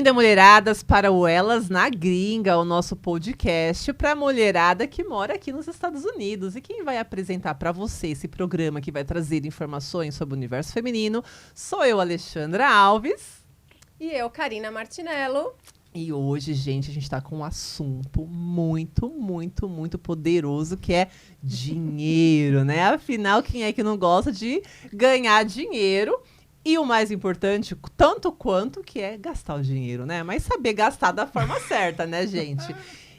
Bem-vinda, mulheradas, para o Elas na Gringa, o nosso podcast para mulherada que mora aqui nos Estados Unidos. E quem vai apresentar para você esse programa que vai trazer informações sobre o universo feminino sou eu, Alexandra Alves. E eu, Karina Martinello. E hoje, gente, a gente tá com um assunto muito poderoso, que é dinheiro, né? Afinal, quem é que não gosta de ganhar dinheiro? E o mais importante, tanto quanto, que é gastar o dinheiro, né? Mas saber gastar da forma certa, né, gente?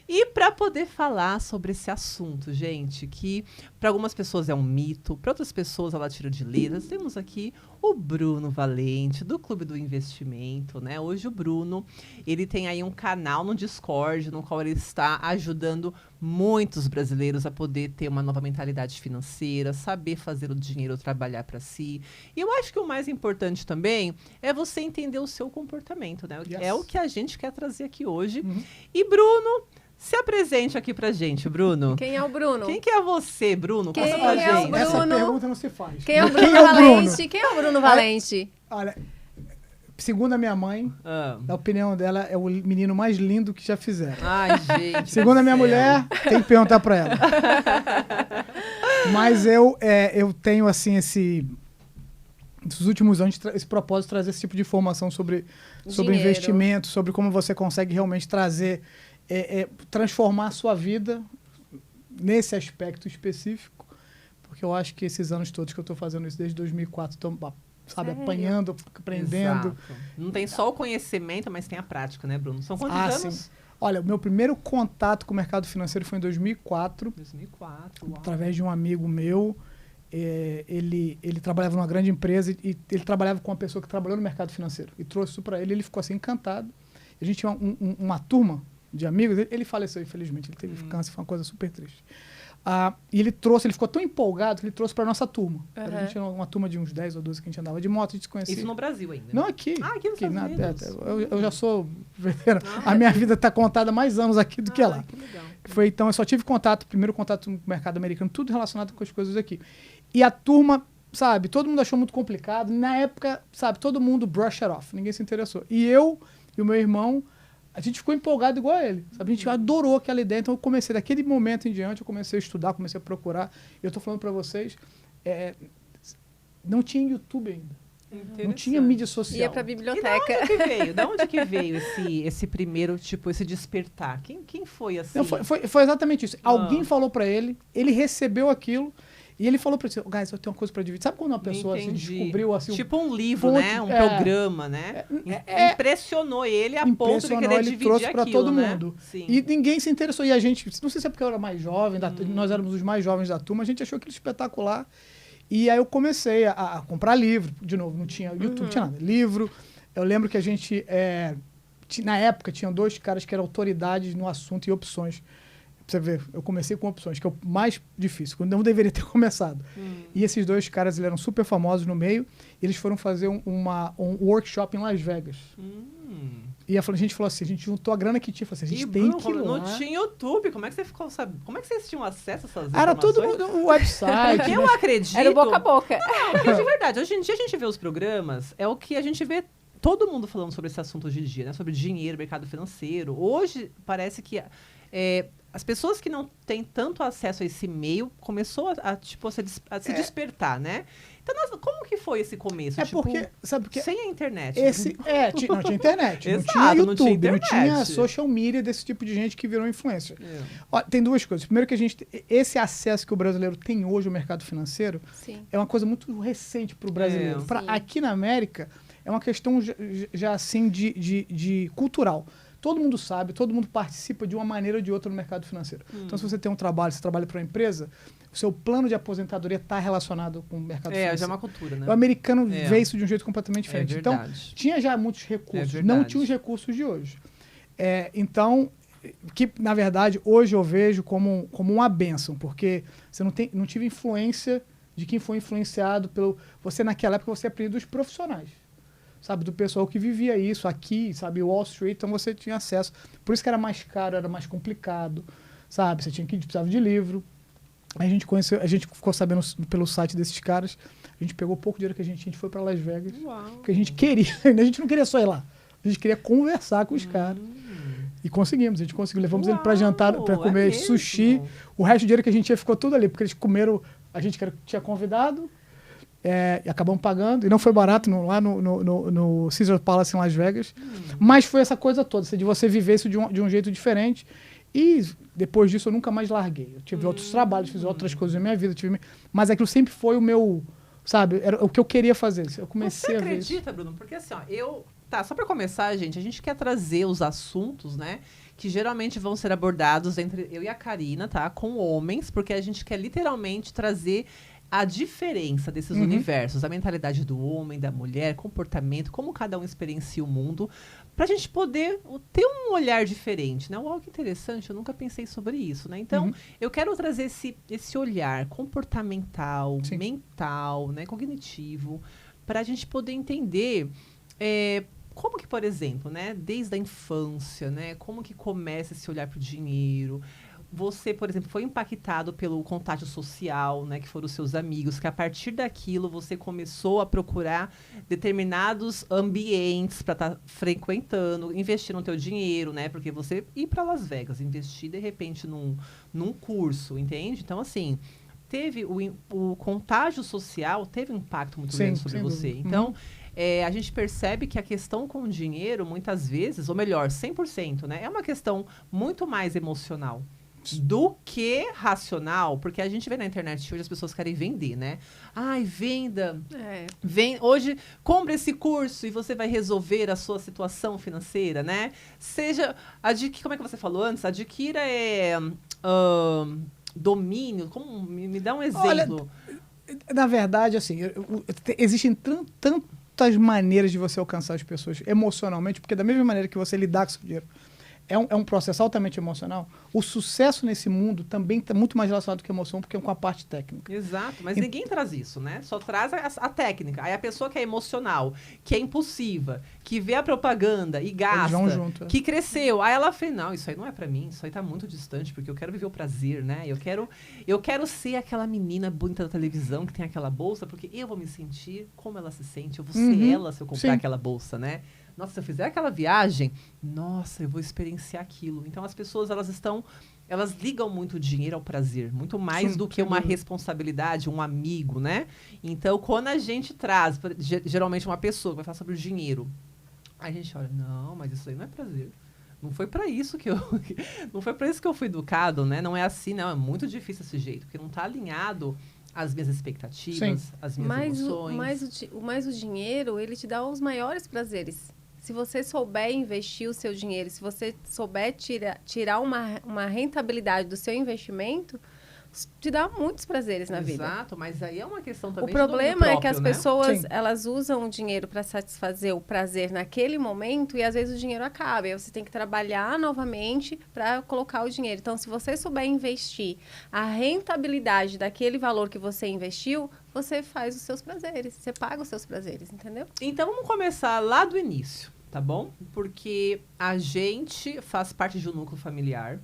E para poder falar sobre esse assunto, gente, que para algumas pessoas é um mito, para outras pessoas ela tira de letras, temos aqui o Bruno Valente, do Clube do Investimento, né? Hoje o Bruno, ele tem aí um canal no Discord, no qual ele está ajudando muitos brasileiros a poder ter uma nova mentalidade financeira, saber fazer o dinheiro trabalhar para si. E eu acho que o mais importante também é você entender o seu comportamento, né? Yes. É o que a gente quer trazer aqui hoje. E Bruno, se apresente aqui pra gente, Bruno. Quem é o Bruno? Quem que é você, Bruno? Quem é o Bruno? Essa pergunta não se faz. Quem é o Bruno Valente? Quem é o Bruno Valente? Olha, segundo a minha mãe, a opinião dela é o menino mais lindo que já fizeram. Ai, gente. Segundo a minha mulher, tem que perguntar pra ela. Mas eu tenho, assim, nos últimos anos, esse propósito de trazer esse tipo de informação sobre investimento, sobre como você consegue realmente trazer... transformar a sua vida nesse aspecto específico, porque eu acho que esses anos todos que eu estou fazendo isso desde 2004, estou, sabe, apanhando, aprendendo. Exato. Não tem só o conhecimento, mas tem a prática, né, Bruno? São quantos anos? Sim. Olha, o meu primeiro contato com o mercado financeiro foi em 2004. 2004, uau. Através de um amigo meu. Ele trabalhava numa grande empresa e ele trabalhava com uma pessoa que trabalhou no mercado financeiro. E trouxe isso para ele, ele ficou assim encantado. A gente tinha uma turma de amigos, ele faleceu, infelizmente, ele teve câncer, foi uma coisa super triste. E ele ficou tão empolgado que ele trouxe para nossa turma. A gente era uma turma de uns 10 ou 12 que a gente andava de moto, a gente se conhecia. Isso no Brasil ainda? Não, aqui. Aqui nos Estados Unidos. Eu já sou veterano. A minha vida está contada mais anos aqui do que lá. Que legal. Então, eu só tive primeiro contato no mercado americano, tudo relacionado com as coisas aqui. E a turma, sabe, todo mundo achou muito complicado. Na época, sabe, todo mundo brush it off, ninguém se interessou. E eu e o meu irmão, a gente ficou empolgado igual a ele, sabe? A gente adorou aquela ideia, então eu comecei, daquele momento em diante, eu comecei a estudar, comecei a procurar. Eu tô falando para vocês, não tinha YouTube ainda, não tinha mídia social. Ia pra biblioteca. E da onde que veio esse primeiro, tipo, esse despertar? Quem foi assim? Não, foi exatamente isso. Alguém falou para ele recebeu aquilo, e ele falou para ele, guys, eu tenho uma coisa para dividir. Sabe quando uma pessoa assim, descobriu assim... Tipo um livro, né? Um programa, né? Impressionou ele a ponto de querer dividir trouxe para todo né? mundo. Sim. E ninguém se interessou. E a gente, não sei se é porque eu era mais jovem, nós éramos os mais jovens da turma, a gente achou aquilo espetacular. E aí eu comecei a comprar livro. De novo, não tinha YouTube, não tinha nada. Livro. Eu lembro que a gente, na época, tinha 2 caras que eram autoridades no assunto e opções. Você vê, eu comecei com opções, que é o mais difícil, quando não deveria ter começado. E esses 2 caras, eles eram super famosos no meio, e eles foram fazer um workshop em Las Vegas. E a gente falou assim, a gente juntou a grana que tinha, falou assim, a gente tem que ir lá. Não tinha YouTube, como é que você ficou sabendo? Como é que vocês tinham acesso a essas Era informações? tudo no website. Eu acredito. Era boca a boca. Não, porque de verdade, hoje em dia a gente vê os programas, é o que a gente vê todo mundo falando sobre esse assunto hoje em dia, né? Sobre dinheiro, mercado financeiro. Hoje parece que... as pessoas que não têm tanto acesso a esse meio começou a se despertar, né? Então, como que foi esse começo? Porque, sabe porque sem a internet. Não tinha internet, Exato, não tinha YouTube, não tinha social media desse tipo de gente que virou influencer. Ó, tem 2 coisas. Primeiro que esse acesso que o brasileiro tem hoje ao mercado financeiro é uma coisa muito recente para o brasileiro. Aqui na América, é uma questão já assim de cultural. Todo mundo sabe, todo mundo participa de uma maneira ou de outra no mercado financeiro. Então, se você tem um trabalho, você trabalha para uma empresa, o seu plano de aposentadoria está relacionado com o mercado financeiro. Já é uma cultura, né? O americano vê isso de um jeito completamente diferente. Então, tinha já muitos recursos, não tinha os recursos de hoje. Então, que, na verdade, hoje eu vejo como uma bênção, porque você não tive influência de quem foi influenciado pelo... Você, naquela época, você aprendia dos profissionais. Sabe, do pessoal que vivia isso aqui, sabe, Wall Street, então você tinha acesso. Por isso que era mais caro, era mais complicado, sabe, precisava de livro. A gente ficou sabendo pelo site desses caras, a gente pegou pouco dinheiro que a gente foi para Las Vegas, porque a gente queria, a gente não queria só ir lá, a A gente queria conversar com os caras. E conseguimos, a gente conseguiu. Levamos ele pra Uau, jantar, pra é comer mesmo? sushi. O resto do dinheiro que a gente tinha ficou tudo ali, porque eles comeram, a gente que tinha convidado, e acabamos pagando. E não foi barato lá no Caesar Palace em Las Vegas. Mas foi essa coisa toda, de você viver isso de um jeito diferente. E depois disso eu nunca mais larguei. Eu tive outros trabalhos, fiz outras coisas na minha vida. Mas aquilo sempre foi o meu, sabe, era o que eu queria fazer. Eu comecei Você a ver isso. acredita, Bruno? Porque assim, ó, Tá, só pra começar, gente, a gente quer trazer os assuntos, né? Que geralmente vão ser abordados entre eu e a Karina, tá? Com homens, porque a gente quer literalmente trazer a diferença desses universos, a mentalidade do homem, da mulher, comportamento, como cada um experiencia o mundo, pra gente poder ter um olhar diferente, né? Uau, que interessante, eu nunca pensei sobre isso, né? Então, eu quero trazer esse olhar comportamental, Sim. mental, né? Cognitivo, pra gente poder entender como que, por exemplo, né? Desde a infância, né? Como que começa esse olhar pro dinheiro. Você, por exemplo, foi impactado pelo contágio social, né, que foram os seus amigos, que a partir daquilo você começou a procurar determinados ambientes para estar frequentando, investir no teu dinheiro, né, porque você ir para Las Vegas, investir de repente num curso, entende? Então, assim, teve o contágio social, teve um impacto muito grande sobre você. Dúvida. Então, a gente percebe que a questão com o dinheiro, muitas vezes, ou melhor, 100%, né, é uma questão muito mais emocional do que racional, porque a gente vê na internet hoje as pessoas querem vender, né? Ai, venda. Hoje, compre esse curso e você vai resolver a sua situação financeira, né? Como é que você falou antes? Adquira domínio. Me dá um exemplo. Olha, na verdade, assim, existem tantas maneiras de você alcançar as pessoas emocionalmente, porque da mesma maneira que você lidar com o seu dinheiro é um processo altamente emocional, o sucesso nesse mundo também está muito mais relacionado com a emoção, porque é com a parte técnica. Exato, mas ninguém traz isso, né? Só traz a técnica. Aí a pessoa que é emocional, que é impulsiva, que vê a propaganda e gasta, vão junto, que cresceu. Aí ela fala, não, isso aí não é pra mim, isso aí tá muito distante, porque eu quero viver o prazer, né? Eu quero ser aquela menina bonita da televisão que tem aquela bolsa, porque eu vou me sentir como ela se sente, eu vou ser ela se eu comprar aquela bolsa, né? Nossa, se eu fizer aquela viagem, nossa, eu vou experienciar aquilo. Então, as pessoas, elas ligam muito o dinheiro ao prazer, muito mais do que uma responsabilidade, um amigo, né? Então, quando a gente traz, geralmente, uma pessoa que vai falar sobre o dinheiro, a gente olha, não, mas isso aí não é prazer. Não foi para isso que eu fui educado, né? Não é assim, não. É muito difícil esse jeito, porque não está alinhado às minhas expectativas, às minhas emoções. Mas o dinheiro, ele te dá os maiores prazeres. Se você souber investir o seu dinheiro, se você souber tirar uma rentabilidade do seu investimento, te dá muitos prazeres na vida. Exato, mas aí é uma questão também O problema é que as pessoas, Sim. elas usam o dinheiro para satisfazer o prazer naquele momento e às vezes o dinheiro acaba. Aí você tem que trabalhar novamente para colocar o dinheiro. Então, se você souber investir a rentabilidade daquele valor que você investiu, você faz os seus prazeres, você paga os seus prazeres, entendeu? Então, vamos começar lá do início, tá bom? Porque a gente faz parte de um núcleo familiar,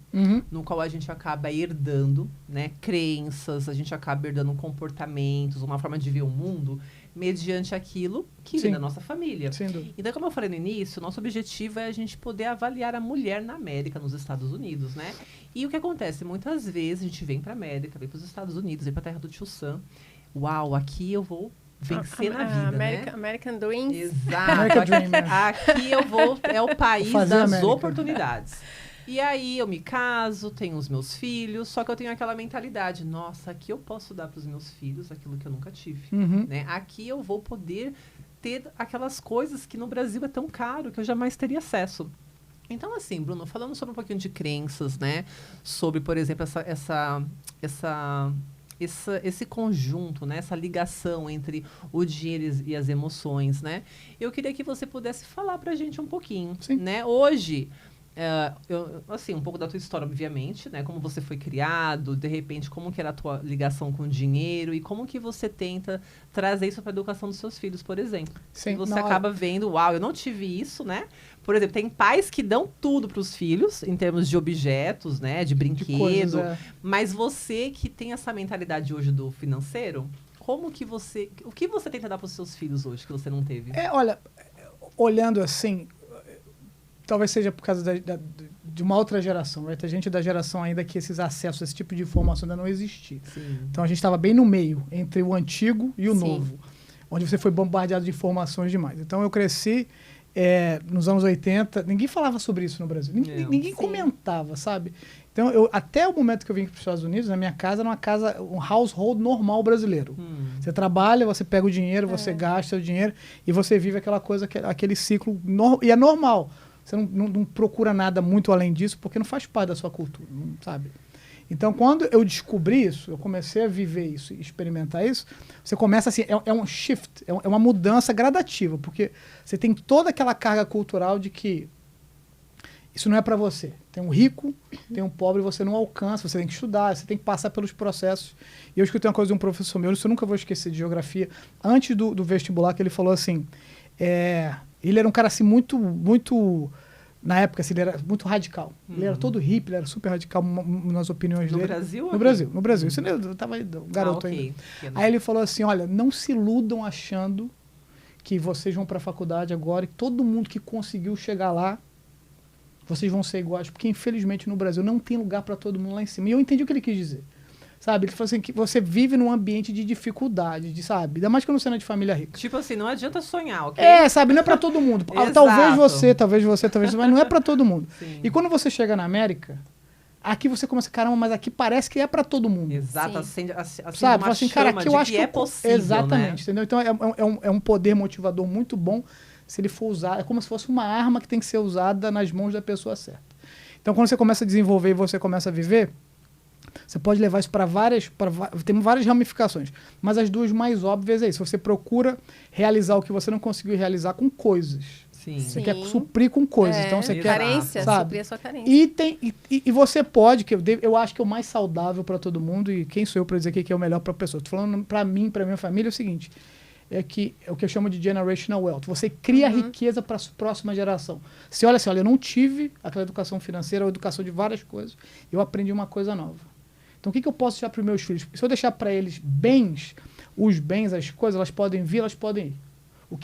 no qual a gente acaba herdando, né, crenças, a gente acaba herdando comportamentos, uma forma de ver o mundo, mediante aquilo que vem da nossa família. Sem dúvida. Então, como eu falei no início, nosso objetivo é a gente poder avaliar a mulher na América, nos Estados Unidos, né? E o que acontece? Muitas vezes a gente vem pra América, vem pros Estados Unidos, vem pra terra do Tio Sam. Uau, aqui eu vou vencer na vida, né? American Dreams. Exato. American Dream, né? Aqui eu vou, é o país Fazer das América. oportunidades. E aí eu me caso, tenho os meus filhos, só que eu tenho aquela mentalidade, nossa, aqui eu posso dar para os meus filhos aquilo que eu nunca tive, né? Aqui eu vou poder ter aquelas coisas que no Brasil é tão caro que eu jamais teria acesso. Então, assim, Bruno, falando sobre um pouquinho de crenças, né? Sobre, por exemplo, esse conjunto, né? Essa ligação entre o dinheiro e as emoções, né? Eu queria que você pudesse falar pra gente um pouquinho, né? Hoje, um pouco da tua história, obviamente, né? Como você foi criado, de repente, como que era a tua ligação com o dinheiro e como que você tenta trazer isso para a educação dos seus filhos, por exemplo. Sim, e você acaba vendo, uau, eu não tive isso, né? Por exemplo, tem pais que dão tudo para os filhos, em termos de objetos, né? De brinquedo. coisas, Mas você que tem essa mentalidade hoje do financeiro, o que você tenta dar para os seus filhos hoje que você não teve? Olha, olhando assim, talvez seja por causa de uma outra geração, vai ter gente da geração ainda que esses acessos, esse tipo de informação ainda não existia. Sim. Então a gente estava bem no meio, entre o antigo e o Sim. novo, onde você foi bombardeado de informações demais. Então eu cresci nos anos 80, ninguém falava sobre isso no Brasil, ninguém Sim. comentava, sabe? Então até o momento que eu vim para os Estados Unidos, na minha casa era uma casa, um household normal brasileiro. Você trabalha, você pega o dinheiro, você gasta o dinheiro e você vive aquela coisa, aquele ciclo, e é normal. Você não procura nada muito além disso, porque não faz parte da sua cultura, não, sabe? Então, quando eu descobri isso, eu comecei a viver isso e experimentar isso, você começa assim, é um shift, é uma mudança gradativa, porque você tem toda aquela carga cultural de que isso não é para você. Tem um rico, tem um pobre, você não alcança, você tem que estudar, você tem que passar pelos processos. E eu escutei uma coisa de um professor meu, isso eu nunca vou esquecer, de geografia, antes do vestibular, que ele falou assim, ele era um cara assim muito na época, assim, ele era muito radical. Ele era todo hippie, ele era super radical nas opiniões dele. No Brasil? No Brasil. Isso eu tava aí, garoto ainda. Aí ele falou assim, olha, não se iludam achando que vocês vão para a faculdade agora e todo mundo que conseguiu chegar lá, vocês vão ser iguais, porque infelizmente no Brasil não tem lugar para todo mundo lá em cima. E eu entendi o que ele quis dizer. Sabe? Ele falou assim, que você vive num ambiente de dificuldade, sabe? Ainda mais que eu não sou de família rica. Tipo assim, não adianta sonhar, ok? Sabe? Não é pra todo mundo. Exato. Talvez você, mas não é pra todo mundo. Sim. E quando você chega na América, aqui você começa, caramba, mas aqui parece que é pra todo mundo. Exato, Sim. Sabe? Uma assim, cara, aqui eu acho que é possível, exatamente, né? entendeu? Então é um poder motivador muito bom se ele for usado. É como se fosse uma arma que tem que ser usada nas mãos da pessoa certa. Então quando você começa a desenvolver e você começa a viver, você pode levar isso para tem várias ramificações, mas as duas mais óbvias é isso. Você procura realizar o que você não conseguiu realizar com coisas. Sim. Você Sim. quer suprir com coisas. Então você quer, carência, sabe? suprir a sua carência. E você pode, que eu acho que é o mais saudável para todo mundo, e quem sou eu para dizer que é o melhor para a pessoa? Estou falando para mim, para minha família, é o seguinte, é o que eu chamo de generational wealth. Você cria riqueza para a próxima geração. Você olha assim, olha, eu não tive aquela educação financeira ou educação de várias coisas, eu aprendi uma coisa nova. Então, o que eu posso deixar para os meus filhos? Se eu deixar para eles bens, os bens, as coisas, elas podem vir, elas podem ir. O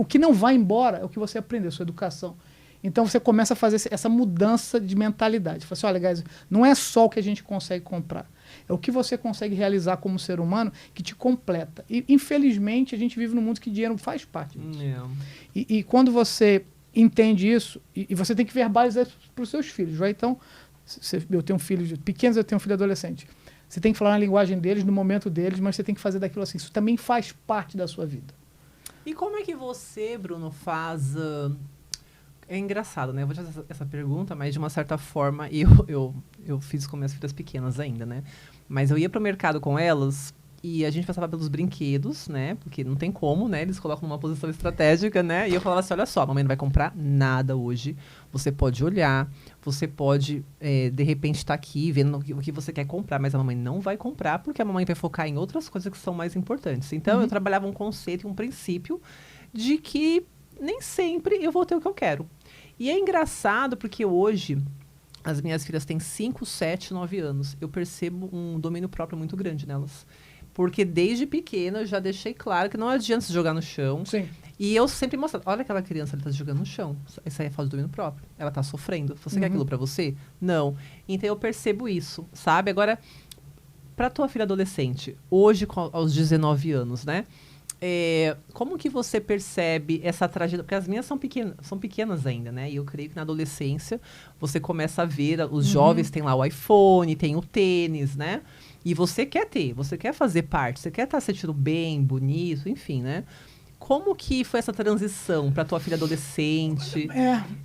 que não vai embora é o que você aprendeu, sua educação. Então, você começa a fazer essa mudança de mentalidade. Fala assim, olha, guys, não é só o que a gente consegue comprar. É o que você consegue realizar como ser humano que te completa. E, infelizmente, a gente vive num mundo que dinheiro faz parte disso. E quando você entende isso, e você tem que verbalizar isso para os seus filhos, right? Então, eu tenho filhos pequenos, eu tenho um filho adolescente. Você tem que falar na linguagem deles, no momento deles, mas você tem que fazer daquilo assim. Isso também faz parte da sua vida. E como é que você, Bruno, faz... É engraçado, né? Eu vou te fazer essa pergunta, mas de uma certa forma, eu fiz com minhas filhas pequenas ainda, né? Mas eu ia pro mercado com elas e a gente passava pelos brinquedos, né? Porque não tem como, né? Eles colocam numa posição estratégica, né? E eu falava assim, olha só, a mamãe não vai comprar nada hoje. Você pode olhar, você pode, de repente, estar aqui vendo o que você quer comprar, mas a mamãe não vai comprar porque a mamãe vai focar em outras coisas que são mais importantes. Então, eu trabalhava um conceito, um princípio de que nem sempre eu vou ter o que eu quero. E é engraçado porque hoje as minhas filhas têm 5, 7, 9 anos. Eu percebo um domínio próprio muito grande nelas. Porque desde pequena eu já deixei claro que não adianta se jogar no chão. Sim. E eu sempre mostro, olha aquela criança, ela tá se jogando no chão. Isso aí é falta de domínio próprio. Ela tá sofrendo. Você quer aquilo pra você? Não. Então eu percebo isso, sabe? Agora, pra tua filha adolescente, hoje aos 19 anos, né? Como que você percebe essa trajetória? Porque as minhas são pequenas ainda, né? E eu creio que na adolescência você começa a ver, os jovens têm lá o iPhone, tem o tênis, né? E você quer fazer parte, você quer estar se sentindo bem, bonito, enfim, né? Como que foi essa transição para tua filha adolescente?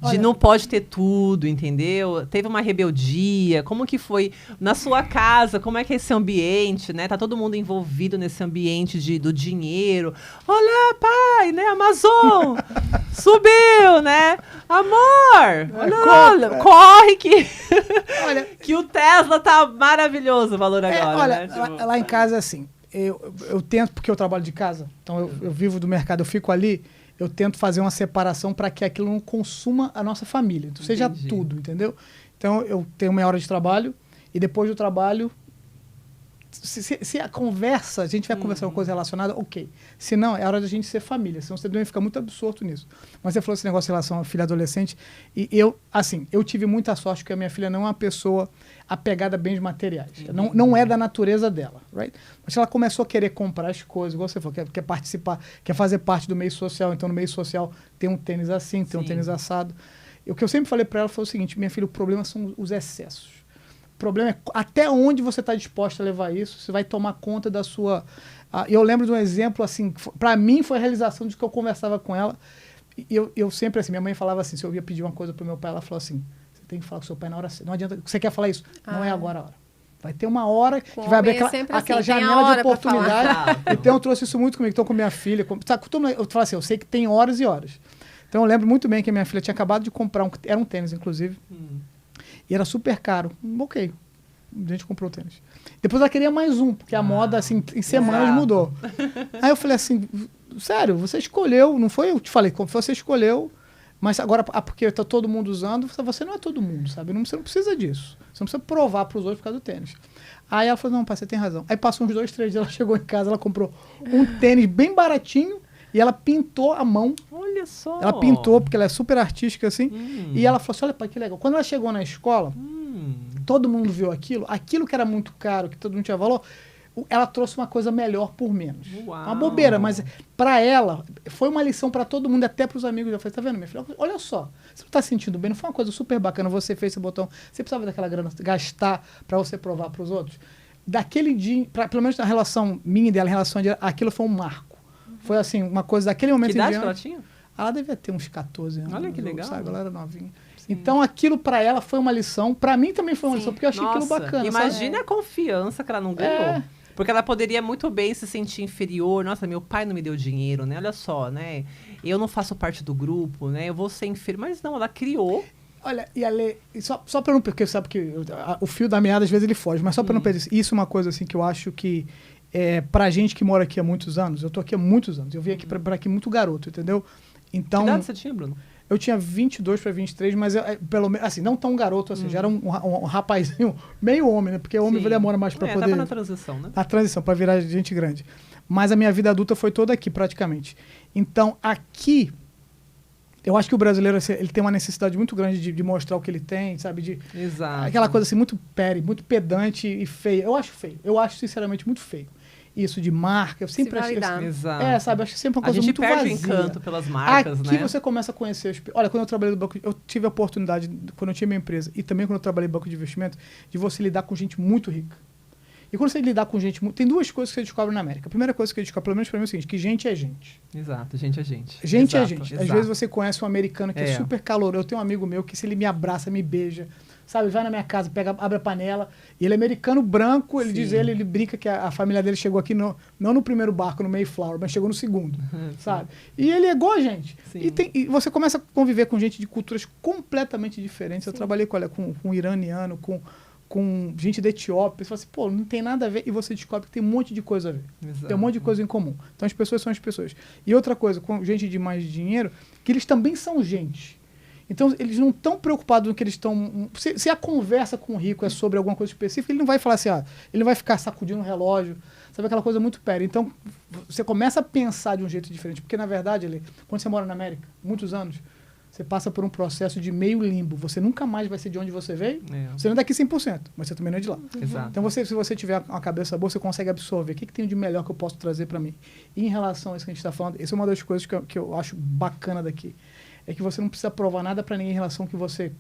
De não pode ter tudo, entendeu? Teve uma rebeldia. Como que foi na sua casa? Como é que é esse ambiente, né? Tá todo mundo envolvido nesse ambiente do dinheiro. Olha, pai, né? Amazon subiu, né? Amor, olha, corre que que o Tesla tá maravilhoso o valor agora. Olha, né? Tipo... lá em casa é assim. Eu tento, porque eu trabalho de casa, então eu vivo do mercado, eu fico ali, eu tento fazer uma separação para que aquilo não consuma a nossa família. Então, seja tudo, entendeu? Então, eu tenho meia hora de trabalho e depois do trabalho, Se a conversa, a gente vai conversar uma coisa relacionada, ok. Se não, é hora da gente ser família. Senão você também fica muito absorto nisso. Mas você falou esse negócio em relação à filha adolescente. E eu tive muita sorte porque a minha filha não é uma pessoa apegada a bens materiais. Não é da natureza dela, right? Mas ela começou a querer comprar as coisas, igual você falou, quer participar, quer fazer parte do meio social. Então, no meio social, tem um tênis assim, tem um tênis assado. E o que eu sempre falei para ela foi o seguinte, minha filha, o problema são os excessos. O problema é até onde você está disposto a levar isso, você vai tomar conta da sua... eu lembro de um exemplo, assim, para mim foi a realização de que eu conversava com ela, e eu sempre, assim, minha mãe falava assim, se eu ia pedir uma coisa pro meu pai, ela falou assim, você tem que falar com seu pai na hora certa, não adianta, você quer falar isso? Não é agora a hora. Vai ter uma hora que vai abrir aquela assim, janela de oportunidade. Então eu trouxe isso muito comigo, então com minha filha, eu falo assim, eu sei que tem horas e horas. Então eu lembro muito bem que a minha filha tinha acabado de comprar, era um tênis, inclusive, e era super caro. Ok, a gente comprou o tênis. Depois ela queria mais um, porque a moda, assim, em semanas mudou. Aí eu falei assim, sério, você escolheu, não foi eu que te falei, você escolheu, mas agora, porque tá todo mundo usando, você não é todo mundo, sabe? Você não precisa disso. Você não precisa provar para os outros por causa do tênis. Aí ela falou, não, pai, você tem razão. Aí passou uns 2, 3 dias, ela chegou em casa, ela comprou um tênis bem baratinho, e ela pintou a mão. Olha só. Ela pintou, porque ela é super artística, assim. E ela falou assim, olha, pai, que legal. Quando ela chegou na escola, todo mundo viu aquilo que era muito caro, que todo mundo tinha valor, ela trouxe uma coisa melhor por menos. Uau. Uma bobeira, mas para ela, foi uma lição para todo mundo, até para os amigos. Eu falei, tá vendo, minha filha? Olha só, você não tá se sentindo bem, não foi uma coisa super bacana, você fez esse botão, você precisava daquela grana, gastar para você provar para os outros? Daquele dia, pelo menos na relação minha e dela, em relação a aquilo foi um marco. Foi assim, uma coisa daquele momento em diante. Que idade ela tinha? Ela devia ter uns 14 anos. Olha que legal. Sabe? Ela era novinha. Sim. Então aquilo para ela foi uma lição, para mim também foi uma lição, porque eu achei aquilo bacana. Imagina a confiança que ela não ganhou. Porque ela poderia muito bem se sentir inferior. Nossa, meu pai não me deu dinheiro, né? Olha só, né? Eu não faço parte do grupo, né? Eu vou ser inferior. Mas não, ela criou. Olha, e a Lê, só para não... Porque sabe que o fio da meada às vezes ele foge, mas só para não perder isso é uma coisa assim que eu acho que pra gente que mora aqui há muitos anos, eu tô aqui há muitos anos, eu vim aqui para aqui muito garoto, entendeu? Então, que idade você tinha, Bruno? Eu tinha 22 para 23, mas pelo menos, assim, não tão garoto, assim, já era um rapazinho, meio homem, né? Porque o homem demora mais para poder... Tava na transição, né? Na transição, para virar gente grande. Mas a minha vida adulta foi toda aqui, praticamente. Então, aqui, eu acho que o brasileiro, assim, ele tem uma necessidade muito grande de mostrar o que ele tem, sabe? Exato. Aquela coisa assim, muito muito pedante e feia. Eu acho feio. Eu acho, sinceramente, muito feio. Isso de marca, eu sempre achei... Exato. Sabe? Eu acho sempre uma coisa muito vazia. A gente perde o encanto pelas marcas, aqui né? Aqui você começa a conhecer... Olha, quando eu trabalhei no banco... Eu tive a oportunidade, quando eu tinha minha empresa, e também quando eu trabalhei no banco de investimento, de você lidar com gente muito rica. E quando você lidar com gente... Tem duas coisas que você descobre na América. A primeira coisa que você descobre, pelo menos para mim, é o seguinte, que gente é gente. Exato, gente é gente. Gente é gente. Às vezes você conhece um americano que é super caloroso. Eu tenho um amigo meu que se ele me abraça, me beija, sabe, vai na minha casa, abre a panela, e ele é americano branco, ele diz, ele brinca que a família dele chegou aqui não no primeiro barco, no Mayflower, mas chegou no segundo, sabe? E ele é igual a gente. E você começa a conviver com gente de culturas completamente diferentes. Eu trabalhei com iraniano, com gente da Etiópia, você fala assim, pô, não tem nada a ver, e você descobre que tem um monte de coisa a ver. Exato. Tem um monte de coisa em comum. Então as pessoas são as pessoas. E outra coisa, com gente de mais dinheiro, que eles também são gente. Então, eles não estão preocupados no que eles estão... Se a conversa com o rico é sobre alguma coisa específica, ele não vai falar assim, ele não vai ficar sacudindo o relógio, sabe, aquela coisa muito pérea. Então, você começa a pensar de um jeito diferente, porque, na verdade, quando você mora na América, muitos anos, você passa por um processo de meio limbo. Você nunca mais vai ser de onde você veio. Você não é daqui 100%, mas você também não é de lá. Exato. Então, se você tiver uma cabeça boa, você consegue absorver. O que tem de melhor que eu posso trazer para mim? E em relação a isso que a gente está falando, essa é uma das coisas que eu acho bacana daqui. É que você não precisa provar nada para ninguém em relação que você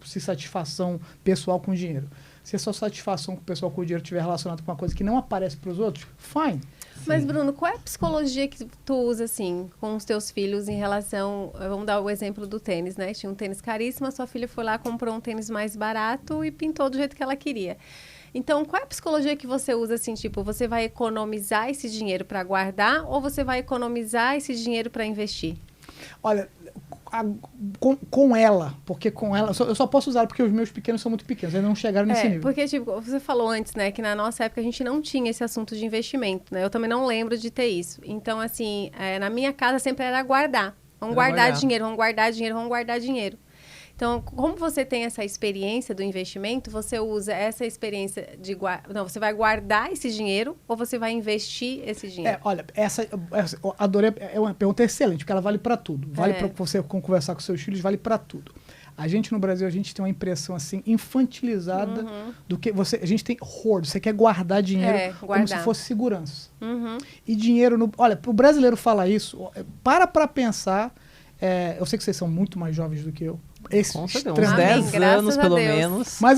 se satisfação pessoal com dinheiro. Se a sua satisfação com o pessoal com o dinheiro estiver relacionada com uma coisa que não aparece para os outros, fine. Mas, Bruno, qual é a psicologia que tu usa, assim, com os teus filhos em relação... Vamos dar o exemplo do tênis, né? Tinha um tênis caríssimo, a sua filha foi lá, comprou um tênis mais barato e pintou do jeito que ela queria. Então, qual é a psicologia que você usa, assim, tipo, você vai economizar esse dinheiro para guardar ou você vai economizar esse dinheiro para investir? Olha, com ela, porque com ela... Eu só posso usar porque os meus pequenos são muito pequenos, eles não chegaram nesse nível. Porque, tipo, você falou antes, né, que na nossa época a gente não tinha esse assunto de investimento, né? Eu também não lembro de ter isso. Então, assim, na minha casa sempre era guardar. Vamos guardar dinheiro, vamos guardar dinheiro, vamos guardar dinheiro. Então, como você tem essa experiência do investimento, você usa essa experiência de... Não, você vai guardar esse dinheiro ou você vai investir esse dinheiro? Olha, eu adorei, é uma pergunta excelente, porque ela vale para tudo. Vale para você conversar com seus filhos, vale para tudo. A gente no Brasil, a gente tem uma impressão assim infantilizada do que a gente tem hoard, você quer guardar dinheiro como se fosse segurança. E dinheiro, olha, para o brasileiro falar isso, para pensar, eu sei que vocês são muito mais jovens do que eu. Uns 10 anos, pelo menos. Mas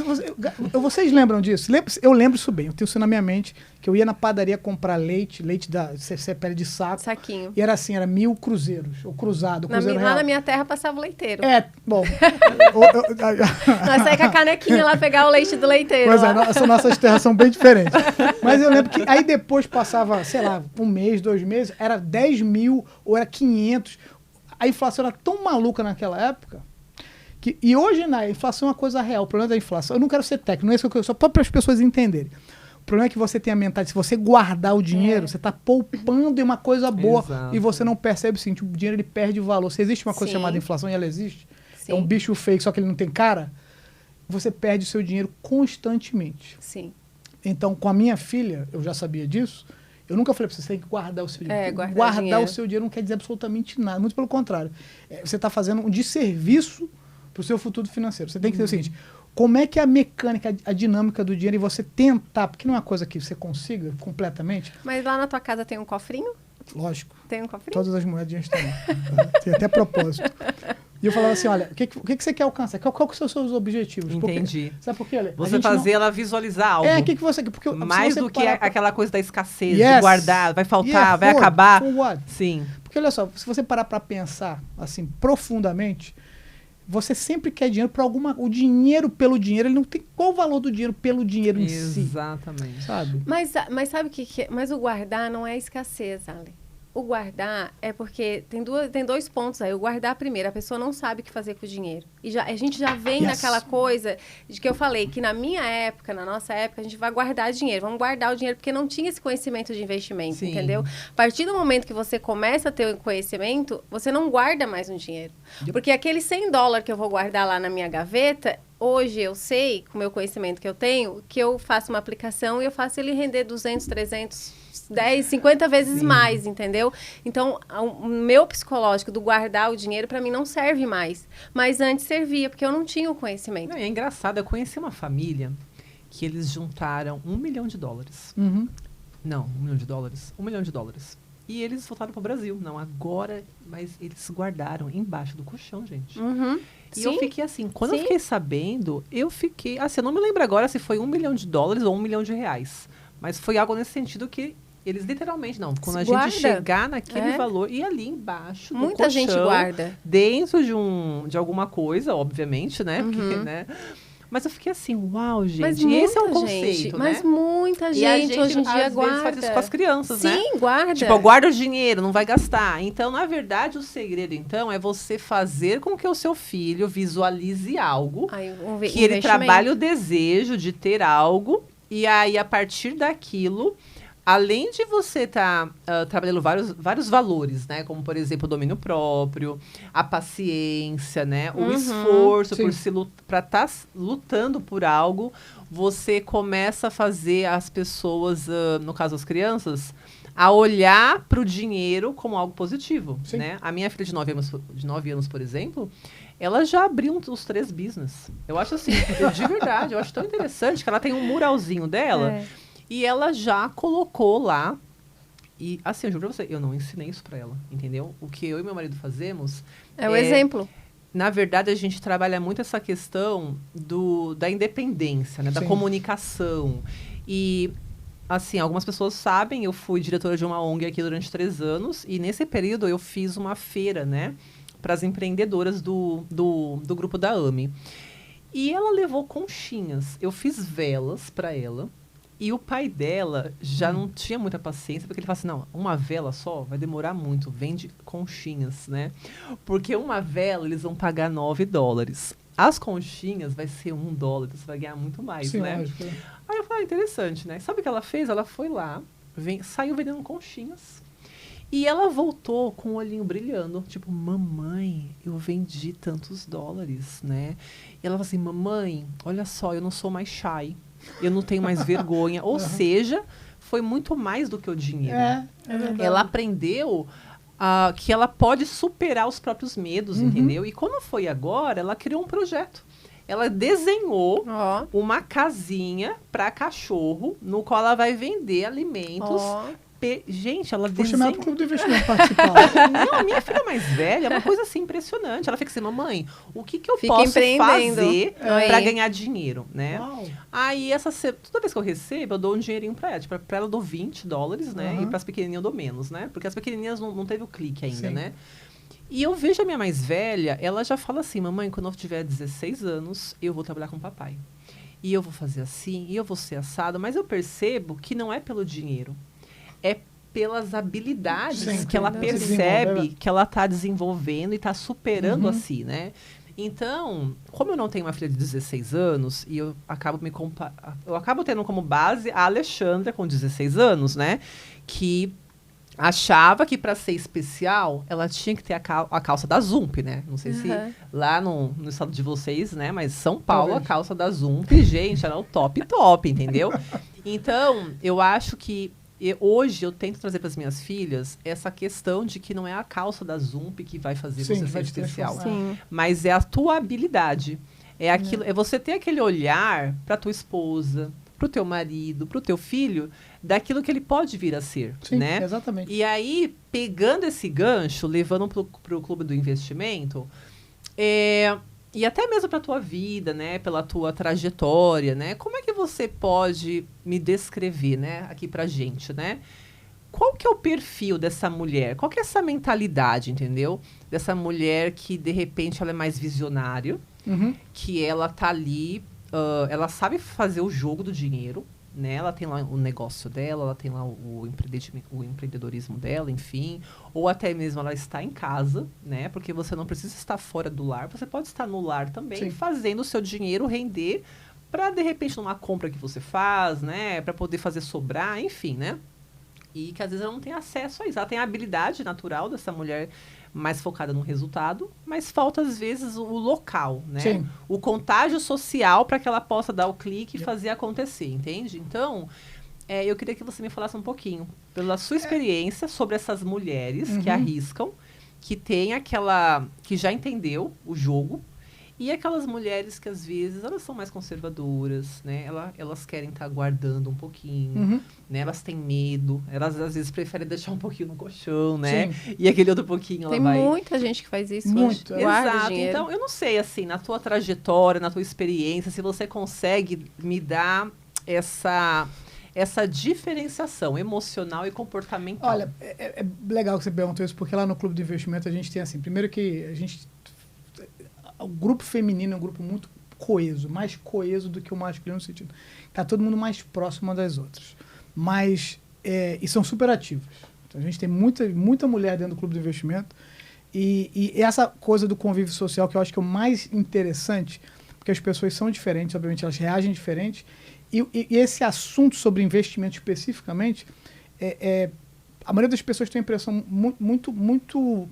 vocês lembram disso? Eu lembro isso bem. Eu tenho isso na minha mente, que eu ia na padaria comprar leite da CPL de saco. Saquinho. E era assim, era 1.000 cruzeiros, ou cruzado, cruzeiro real. Lá na minha terra passava o leiteiro. Bom. Nós saímos com a canequinha lá pegar o leite do leiteiro. Pois é, nossas terras são bem diferentes. Mas eu lembro que aí depois passava, sei lá, 1 mês, 2 meses, era 10 mil, ou era 500. A inflação era tão maluca naquela época. E hoje, a inflação é uma coisa real. O problema da inflação... Eu não quero ser técnico, não é isso que eu... Só para as pessoas entenderem. O problema é que você tem a mentalidade... Se você guardar o dinheiro, você está poupando em uma coisa boa. Exato. E você não percebe o seguinte, o dinheiro ele perde valor. Se existe uma coisa chamada inflação, e ela existe, é um bicho fake, só que ele não tem cara, você perde o seu dinheiro constantemente. Sim. Então, com a minha filha, eu já sabia disso, eu nunca falei para você tem que guardar o seu dinheiro. Guardar o seu dinheiro não quer dizer absolutamente nada. Muito pelo contrário. Você está fazendo um desserviço para o seu futuro financeiro. Você tem que ter o seguinte, como é que é a mecânica, a dinâmica do dinheiro e você tentar, porque não é uma coisa que você consiga completamente. Mas lá na tua casa tem um cofrinho? Lógico. Tem um cofrinho? Todas as moedinhas têm. Tem até propósito. E eu falava assim, olha, o que você quer alcançar? Qual que são os seus objetivos? Entendi. Sabe por quê, Ale? Você fazer ela visualizar algo. O que você... Porque mais do que aquela coisa da escassez, de guardar, vai faltar, vai acabar. Sim. Porque olha só, se você parar para pensar assim profundamente, você sempre quer dinheiro para o dinheiro pelo dinheiro, ele não tem qual o valor do dinheiro pelo dinheiro em si. Exatamente. Sabe? Mas sabe o que é? Mas o guardar não é escassez, Ale. O guardar é porque tem 2 pontos aí. O guardar, primeiro, a pessoa não sabe o que fazer com o dinheiro. E a gente já vem naquela coisa de que eu falei, que na minha época, na nossa época, a gente vai guardar dinheiro. Vamos guardar o dinheiro porque não tinha esse conhecimento de investimento, entendeu? A partir do momento que você começa a ter o conhecimento, você não guarda mais um dinheiro. Porque aquele $100 que eu vou guardar lá na minha gaveta, hoje eu sei, com o meu conhecimento que eu tenho, que eu faço uma aplicação e eu faço ele render 200, 300... 10, 50 vezes mais, entendeu? Então, o meu psicológico do guardar o dinheiro, para mim, não serve mais. Mas antes servia, porque eu não tinha o conhecimento. Não, é engraçado, eu conheci uma família que eles juntaram $1 milhão. Não, $1 milhão. $1 milhão. E eles voltaram para o Brasil. Não, agora, mas eles guardaram embaixo do colchão, gente. E eu fiquei assim, quando eu fiquei sabendo, eu fiquei... Assim, eu não me lembro agora se foi $1 milhão ou $1 milhão. Mas foi algo nesse sentido que eles literalmente, quando a gente chegar naquele valor, e ali embaixo do muita colchão, gente guarda. Dentro de alguma coisa, obviamente, né? Porque, né? Mas eu fiquei assim, uau, gente. Mas e esse é um conceito, né? Mas muita gente hoje em dia guarda. Faz isso com as crianças, né? Sim, guarda. Tipo, guarda o dinheiro, não vai gastar. Então, na verdade, o segredo, então, é você fazer com que o seu filho visualize algo, que ele trabalhe o desejo de ter algo, e aí, a partir daquilo, além de você estar trabalhando vários valores, né? Como, por exemplo, o domínio próprio, a paciência, né? O esforço para estar lutando por algo, você começa a fazer as pessoas, no caso as crianças, a olhar para o dinheiro como algo positivo, né? A minha filha de 9 anos, por exemplo, ela já abriu os 3 business. Eu acho assim, de verdade, eu acho tão interessante que ela tem um muralzinho dela e ela já colocou lá. E assim, eu juro pra você, eu não ensinei isso pra ela, entendeu? O que eu e meu marido fazemos é o exemplo. Na verdade, a gente trabalha muito essa questão da independência, né? Da comunicação. E, assim, algumas pessoas sabem, eu fui diretora de uma ONG aqui durante 3 anos. E nesse período eu fiz uma feira, né? Para as empreendedoras do grupo da AME. E ela levou conchinhas. Eu fiz velas para ela. E o pai dela já não tinha muita paciência, porque ele falou assim, não, uma vela só vai demorar muito, vende conchinhas, né? Porque uma vela eles vão pagar $9. As conchinhas vai ser $1, você vai ganhar muito mais, né? Lógico. Aí eu falei, interessante, né? Sabe o que ela fez? Ela foi lá, saiu vendendo conchinhas. E ela voltou com o olhinho brilhando, tipo, mamãe, eu vendi tantos dólares, né? E ela falou assim, mamãe, olha só, eu não sou mais shy, eu não tenho mais vergonha. Ou seja, foi muito mais do que o dinheiro. É verdade. Ela aprendeu que ela pode superar os próprios medos, entendeu? E quando foi agora, ela criou um projeto. Ela desenhou uma casinha para cachorro, no qual ela vai vender alimentos. Gente, ela Vou desenha... chamar pro Clube do Investimento participar. Não, a minha filha mais velha é uma coisa assim impressionante. Ela fica assim, mamãe, o que eu Fica posso empreendendo. fazer para ganhar dinheiro, né? Uau. Aí, toda vez que eu recebo, eu dou um dinheirinho pra ela. Tipo, pra ela eu dou $20, né? E pras pequenininhas eu dou menos, né? Porque as pequenininhas não teve o clique ainda, Sim. né? E eu vejo a minha mais velha, ela já fala assim, mamãe, quando eu tiver 16 anos, eu vou trabalhar com o papai. E eu vou fazer assim, e eu vou ser assado. Mas eu percebo que não é pelo dinheiro. É pelas habilidades Sim, que ela se percebe desenvolve. que ela está desenvolvendo e está superando a si, né? Então, como eu não tenho uma filha de 16 anos, e eu acabo tendo como base a Alexandra com 16 anos, né? Que achava que para ser especial, ela tinha que ter a calça da Zump, né? Não sei se lá no estado de vocês, né? Mas São Paulo, Talvez. a calça da Zump, gente, era o top, entendeu? Então, eu acho que hoje eu tento trazer para as minhas filhas essa questão de que não é a calça da Zump que vai fazer Sim, você vai ser te especial, transformar. mas é a tua habilidade. É aquilo, é você ter aquele olhar para tua esposa, para o teu marido, para o teu filho, daquilo que ele pode vir a ser, Sim, né? exatamente. E aí, pegando esse gancho, levando para o clube do investimento, e até mesmo para a tua vida, né? Pela tua trajetória, né? Como é que você pode me descrever, né? Aqui pra gente, né? Qual que é o perfil dessa mulher? Qual que é essa mentalidade, entendeu? Dessa mulher que, de repente, ela é mais visionária, que ela tá ali, ela sabe fazer o jogo do dinheiro, né? Ela tem lá o negócio dela, ela tem lá o empreendedorismo dela, enfim. Ou até mesmo ela está em casa, né? Porque você não precisa estar fora do lar. Você pode estar no lar também, Sim. fazendo o seu dinheiro render para, de repente, numa compra que você faz, né? Para poder fazer sobrar, enfim, né? E que às vezes ela não tem acesso a isso. Ela tem a habilidade natural dessa mulher mais focada no resultado, mas falta, às vezes, o local, né? Sim. O contágio social para que ela possa dar o clique e fazer acontecer, entende? Então, eu queria que você me falasse um pouquinho, pela sua experiência, sobre essas mulheres que arriscam, que tem que já entendeu o jogo, e aquelas mulheres que, às vezes, elas são mais conservadoras, né? Elas querem estar guardando um pouquinho, né? Elas têm medo, elas, às vezes, preferem deixar um pouquinho no colchão, né? Sim. E aquele outro pouquinho ela Tem vai... muita gente que faz isso Muito, hoje. Guarda Exato. dinheiro. Então, eu não sei, assim, na tua trajetória, na tua experiência, se você consegue me dar essa diferenciação emocional e comportamental. Olha, é legal que você perguntou isso, porque lá no Clube do Investimento a gente tem assim, primeiro que o grupo feminino é um grupo muito coeso, mais coeso do que o masculino no sentido. Tá todo mundo mais próximo uma das outras. Mas, e são super ativas. Então, a gente tem muita mulher dentro do Clube do Investimento. E essa coisa do convívio social, que eu acho que é o mais interessante, porque as pessoas são diferentes, obviamente elas reagem diferentes. E esse assunto sobre investimento especificamente, a maioria das pessoas tem a impressão muito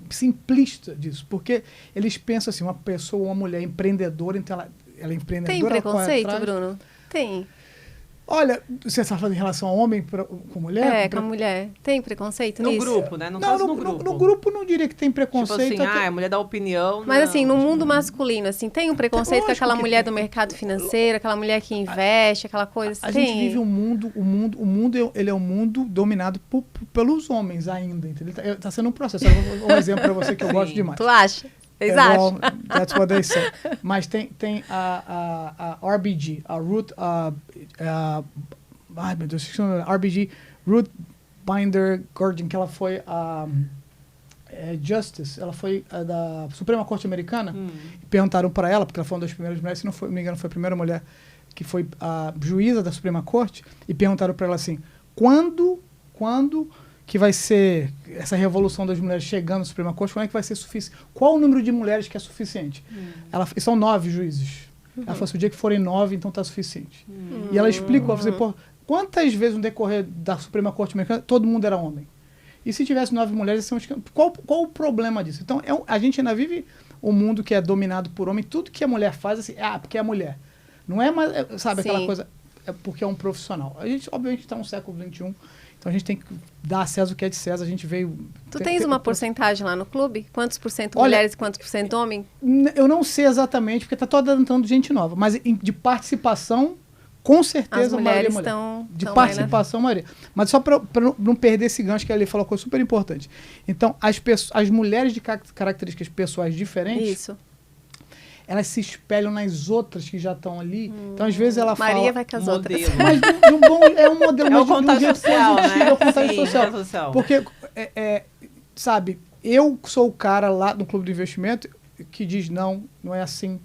simplista disso, porque eles pensam assim, uma pessoa, uma mulher empreendedora, então ela é empreendedora. Tem ela corre preconceito, atrás. Bruno? Tem. Olha, você está falando em relação a homem com mulher? Com a mulher. Tem preconceito No nisso? grupo, né? No Não, caso, no no grupo. No grupo não diria que tem Tipo preconceito. assim, a mulher dá opinião. Mas não. assim, no mundo masculino, assim, tem um preconceito com Lógico aquela que mulher tem. do mercado financeiro, aquela mulher que investe, aquela coisa assim. A gente vive o mundo ele é um mundo dominado pelos homens ainda, entendeu? Tá sendo um processo. Eu vou dar um exemplo para você que eu Sim. gosto demais. Tu acha? Vocês acham? That's what they say. Mas tem a RBG, a Ruth, ai meu Deus, esqueci o nome, RBG, Ruth Binder Gordon, que ela foi Justice, ela foi da Suprema Corte Americana, e perguntaram para ela, porque ela foi uma das primeiras mulheres, se não me engano, foi a primeira mulher que foi a juíza da Suprema Corte, e perguntaram para ela assim, quando que vai ser essa revolução das mulheres chegando na Suprema Corte, quando é que vai ser suficiente? Qual o número de mulheres que é suficiente? São 9 juízes. Ela falou assim, o dia que forem 9, então está suficiente. E ela explicou, ela falou assim, pô, Quantas vezes no decorrer da Suprema Corte Americana todo mundo era homem? E se tivesse 9 mulheres, qual o problema disso? Então, a gente ainda vive um mundo que é dominado por homem. Tudo que a mulher faz, assim, porque é mulher. Não é mais, sabe, aquela coisa, é porque é um profissional. A gente, obviamente, está no século XXI, então a gente tem que dar a César o que é de César. A gente veio... Tu tens uma porcentagem lá no clube? Quantos por cento Olha, mulheres e quantos por cento homem? Eu não sei exatamente, porque está toda entrando gente nova. Mas de participação, com certeza, as mulheres a maioria é mulher. estão... De participação, maioria. Mas só para não perder esse gancho que a Lê falou, coisa super importante. Então, as mulheres de características pessoais diferentes... Isso. Elas se espelham nas outras que já estão ali. Então, às vezes, ela Maria fala... vai com as modelo. outras. Mas é um modelo, É o mas de um contágio jeito social, positivo, né? é o contágio Sim, social. contágio social. Porque, sabe, eu sou o cara lá no clube de investimento que diz não é assim.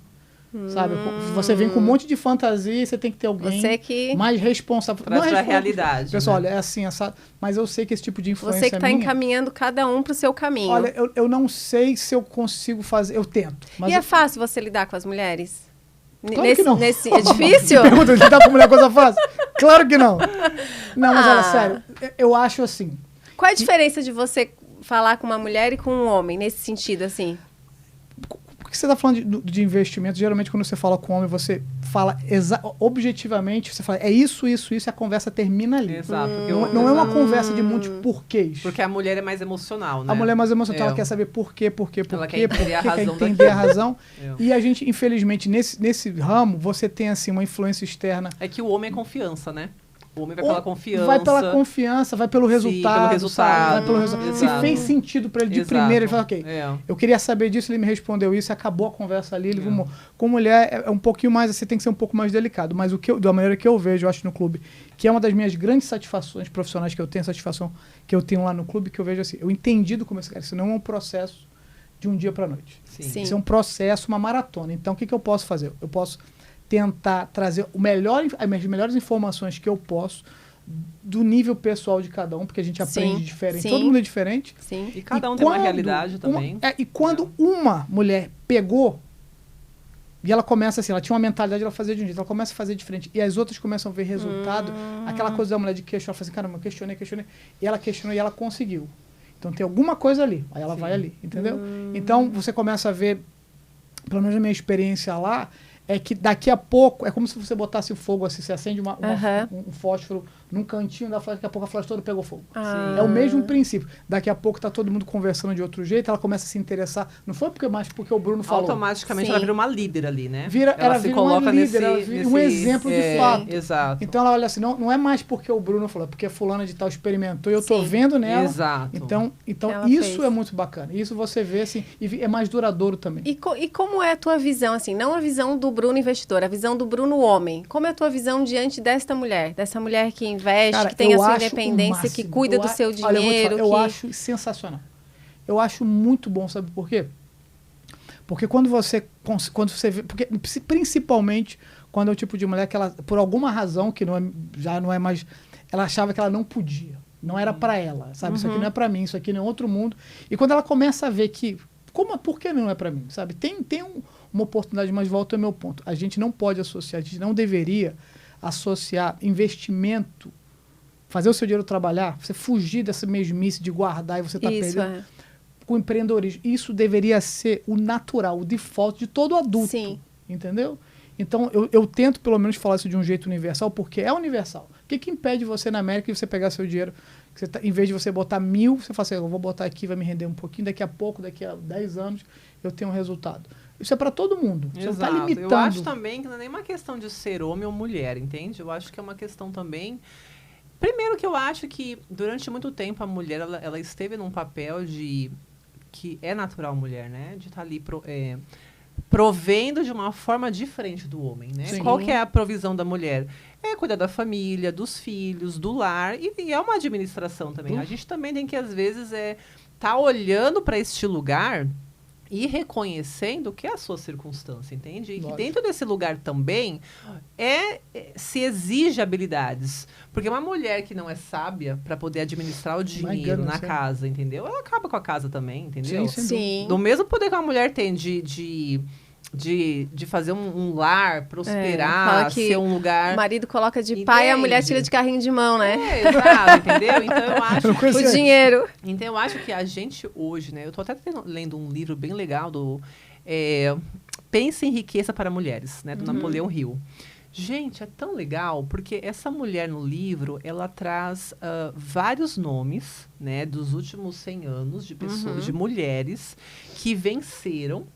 Sabe? Você vem com um monte de fantasia e você tem que ter alguém Você que... mais responsável. Traz Não é pra responsável. realidade. Pessoal, né? olha, é assim, mas eu sei que esse tipo de influência Você que está minha. encaminhando cada um para o seu caminho. Olha, eu não sei se eu consigo fazer, eu tento. Mas E é fácil você lidar com as mulheres? Claro que não. É difícil? Pergunta, lidar com mulher é coisa fácil? Claro que não. Não, mas olha, sério, eu acho assim. Qual é a diferença de você falar com uma mulher e com um homem, nesse sentido, assim? Porque você está falando de investimento, geralmente quando você fala com homem, você fala objetivamente, você fala, é isso, e a conversa termina ali. Exato. Não é uma conversa de muitos porquês. Porque a mulher é mais emocional, né? A mulher é mais emocional, ela quer saber por quê, Ela quer entender a razão quer entender a daquilo. razão. E a gente, infelizmente, nesse ramo, você tem assim uma influência externa. É que o homem é confiança, né? O homem vai pela confiança. Vai pela confiança, vai pelo resultado. Pelo resultado. Vai pelo resultado. Se Exato. fez sentido para ele de Exato. primeira, ele fala, ok, É. eu queria saber disso, ele me respondeu isso, acabou a conversa ali. Ele vamos, com mulher é um pouquinho mais, você tem que ser um pouco mais delicado. Mas da maneira que eu vejo, eu acho no clube, que é uma das minhas grandes satisfações profissionais que eu tenho, satisfação que eu tenho lá no clube, que eu vejo assim, eu entendi do começo, cara, isso não é um processo de um dia para noite. Sim. Isso é um processo, uma maratona. Então, o que eu posso fazer? Eu posso tentar trazer as melhores informações que eu posso do nível pessoal de cada um, porque a gente aprende diferente. sim. Todo mundo é diferente. Sim. E cada um tem uma realidade também. E quando uma mulher pegou, e ela começa assim, ela tinha uma mentalidade, ela fazia de um jeito, ela começa a fazer diferente, e as outras começam a ver resultado, aquela coisa da mulher de questionar, ela fala assim, caramba, eu questionei, e ela questionou e ela conseguiu. Então tem alguma coisa ali, aí ela vai ali, entendeu? Então você começa a ver, pelo menos a minha experiência lá, é que daqui a pouco, é como se você botasse o fogo assim, você acende um fósforo num cantinho da floresta, daqui a pouco a floresta toda pegou fogo. É o mesmo princípio. Daqui a pouco tá todo mundo conversando de outro jeito, ela começa a se interessar. Não foi porque o Bruno falou. Automaticamente Sim. ela vira uma líder ali, né? Ela se vira coloca uma líder, ela nesse, vira um exemplo de fato. Exato. Então ela olha assim, não é mais porque o Bruno falou, é porque fulana de tal experimentou e eu tô Sim. vendo nela. Exato. Então Ela isso fez. é muito bacana. Isso você vê assim, e é mais duradouro também. E como é a tua visão, assim, não a visão do Bruno investidor, a visão do Bruno homem. Como é a tua visão diante dessa mulher que investe, Cara, que tem a eu sua acho independência, o que máximo. cuida do seu Olha, dinheiro. eu acho sensacional. Eu acho muito bom, sabe por quê? Porque quando você vê, porque principalmente quando é o tipo de mulher que ela, por alguma razão que já não é mais, ela achava que ela não podia, não era pra ela, sabe? Isso aqui não é pra mim, isso aqui não é outro mundo. E quando ela começa a ver que por que não é pra mim, sabe? Tem uma oportunidade, mas volta ao meu ponto. A gente não pode associar, a gente não deveria associar investimento, fazer o seu dinheiro trabalhar, você fugir dessa mesmice de guardar e você tá perdendo, com empreendedorismo. Isso deveria ser o natural, o default de todo adulto. Sim. Entendeu? Então, eu tento pelo menos falar isso de um jeito universal, porque é universal. O que impede você na América de você pegar seu dinheiro, que você em vez de você botar 1.000, você fala assim, eu vou botar aqui, vai me render um pouquinho, daqui a pouco, daqui a 10 anos, eu tenho um resultado. Isso é para todo mundo. Você não está limitando. Eu acho também que não é nem uma questão de ser homem ou mulher, entende? Eu acho que é uma questão também... Primeiro que eu acho que durante muito tempo a mulher ela esteve num papel de... que é natural mulher, né? De estar ali provendo de uma forma diferente do homem, né? Sim. Qual que é a provisão da mulher? É cuidar da família, dos filhos, do lar. E é uma administração também. A gente também tem que, às vezes, tá olhando para este lugar... e reconhecendo que é a sua circunstância, entende? E que dentro desse lugar também se exige habilidades. Porque uma mulher que não é sábia para poder administrar o dinheiro na casa, entendeu? Ela acaba com a casa também, entendeu? Sim. Do mesmo poder que uma mulher tem de de fazer um lar, Fala prosperar, que ser um lugar... O marido coloca de pai e a mulher Entende? tira de carrinho de mão, né? Exato, entendeu? Então eu acho Eu não conhecia O dinheiro. Então, eu acho que a gente hoje, né? Eu tô até lendo um livro bem legal do Pense em Riqueza para Mulheres, né? Do Napoleão Hill. Gente, é tão legal, porque essa mulher no livro, ela traz vários nomes, né? Dos últimos 100 anos de pessoas, de mulheres que venceram,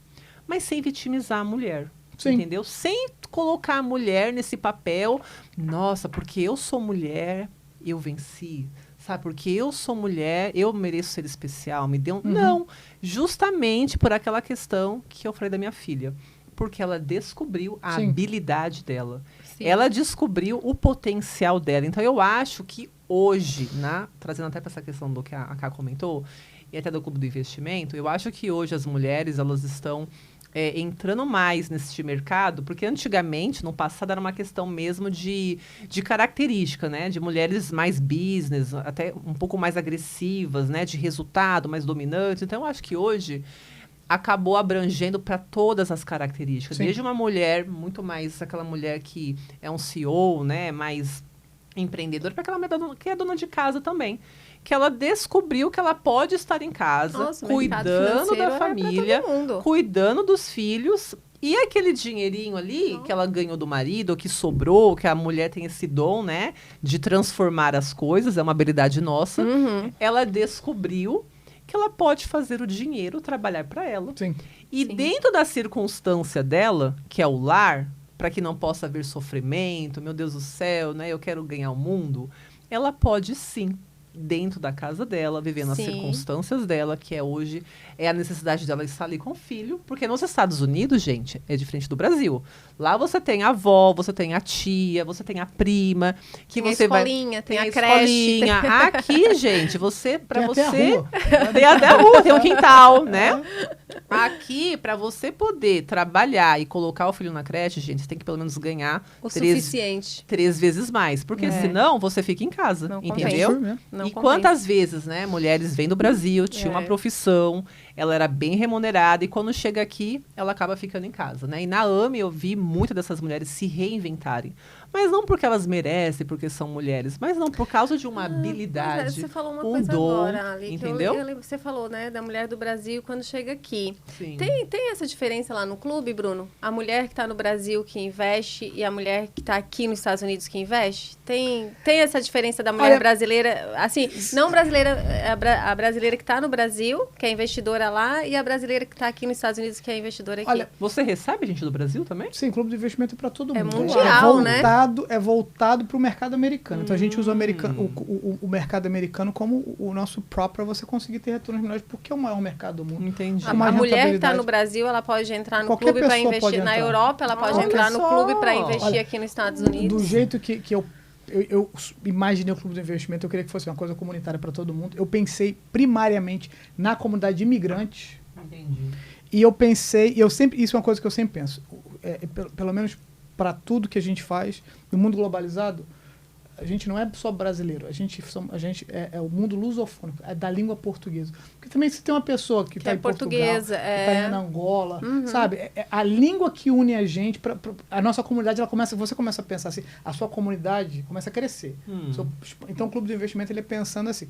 mas sem vitimizar a mulher. Sim. Entendeu? Sem colocar a mulher nesse papel. Nossa, porque eu sou mulher, eu venci. Sabe, porque eu sou mulher, eu mereço ser especial, me deu... Não, justamente por aquela questão que eu falei da minha filha. Porque ela descobriu a Sim. habilidade dela. Sim. Ela descobriu o potencial dela. Então, eu acho que hoje, trazendo até para essa questão do que a Ká comentou, e até do Clube do Investimento, eu acho que hoje as mulheres, elas estão entrando mais nesse mercado, porque antigamente, no passado, era uma questão mesmo de característica, né? De mulheres mais business, até um pouco mais agressivas, né? De resultado, mais dominantes. Então, eu acho que hoje acabou abrangendo para todas as características. Sim. Desde uma mulher, muito mais aquela mulher que é um CEO, né? Mais empreendedora, para aquela mulher que é dona de casa também. Que ela descobriu que ela pode estar em casa, Nossa, o mercado cuidando financeiro da é pra família, todo mundo. cuidando dos filhos. E aquele dinheirinho ali que ela ganhou do marido, ou que sobrou, que a mulher tem esse dom, né? De transformar as coisas, é uma habilidade nossa. Ela descobriu que ela pode fazer o dinheiro trabalhar para ela. Sim. E Sim. dentro da circunstância dela, que é o lar, para que não possa haver sofrimento, meu Deus do céu, né? Eu quero ganhar o mundo. Ela pode sim, dentro da casa dela, vivendo as Sim. circunstâncias dela, que é hoje, é a necessidade dela estar ali com o filho, porque nos Estados Unidos, gente, é diferente do Brasil. Lá você tem a avó, você tem a tia, você tem a prima, que Tem a você vai... escolinha, tem a escolinha. creche. Aqui, gente, para Tem até a você... rua. Tem até a rua, tem um quintal, né? Aqui, para você poder trabalhar e colocar o filho na creche, gente, você tem que pelo menos ganhar O 3 suficiente. vezes mais. Porque É. senão você fica em casa, Não entendeu? Isso mesmo. Não E compensa. quantas vezes, né, mulheres vêm do Brasil, tinha uma profissão, ela era bem remunerada, e quando chega aqui, ela acaba ficando em casa, né? E na AME eu vi muitas dessas mulheres se reinventarem. Mas não porque elas merecem, porque são mulheres, mas não por causa de uma habilidade, Você falou uma um coisa dom, agora, Ali, que entendeu? eu lembro, você falou, né, da mulher do Brasil quando chega aqui. Sim. Tem essa diferença lá no clube, Bruno? A mulher que está no Brasil que investe e a mulher que está aqui nos Estados Unidos que investe? Tem essa diferença da mulher Olha, brasileira, assim, não brasileira, a brasileira que está no Brasil, que é investidora lá, e a brasileira que está aqui nos Estados Unidos, que é investidora aqui. Olha, Você recebe gente do Brasil também? Sim, clube de investimento é para todo É mundo. mundial, né? É voltado para o mercado americano. Então a gente usa o mercado americano como o nosso próprio para você conseguir ter retornos melhores, porque é o maior mercado do mundo. Entendi. A mais mulher que está rentabilidade. no Brasil, ela pode entrar no Qualquer clube para pessoa pode investir. Na entrar. Europa, ela pode Olha entrar no só. clube para investir Olha, aqui nos Estados Unidos. Do jeito que eu imaginei o clube de investimento, eu queria que fosse uma coisa comunitária para todo mundo. Eu pensei primariamente na comunidade de imigrantes. Entendi. E eu pensei, isso é uma coisa que eu sempre penso, pelo menos para tudo que a gente faz, no mundo globalizado, a gente não é só brasileiro, a gente é o mundo lusofônico, é da língua portuguesa. Porque também se tem uma pessoa que está é em Portugal, portuguesa, que está em Angola, sabe? A língua que une a gente, a nossa comunidade, você começa a pensar assim, a sua comunidade começa a crescer. Então o Clube de Investimento, ele é pensando assim,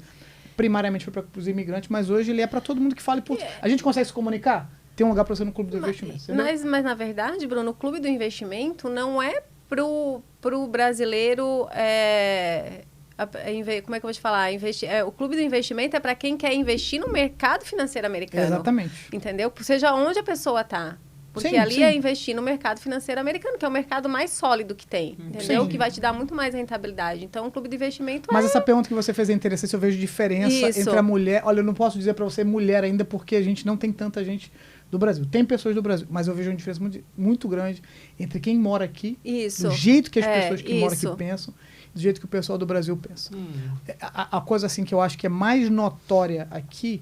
primariamente para os imigrantes, mas hoje ele é para todo mundo que fala português. A gente consegue se comunicar? Tem um lugar para você no Clube do Investimento. Mas na verdade, Bruno, o Clube do Investimento não é pro brasileiro. Como é que eu vou te falar? O Clube do Investimento é para quem quer investir no mercado financeiro americano. Exatamente. Entendeu? Seja onde a pessoa está. Porque Sim, ali sim. é investir no mercado financeiro americano, que é o mercado mais sólido que tem. Entendeu? Sim. Que vai te dar muito mais rentabilidade. Então, o Clube de Investimento Mas essa pergunta que você fez é interessante, eu vejo diferença Isso. entre a mulher... Olha, eu não posso dizer para você mulher ainda, porque a gente não tem tanta gente do Brasil. Tem pessoas do Brasil, mas eu vejo uma diferença muito grande entre quem mora aqui, Isso. do jeito que as É, pessoas que moram isso. aqui pensam, do jeito que o pessoal do Brasil pensa. A coisa assim que eu acho que é mais notória aqui,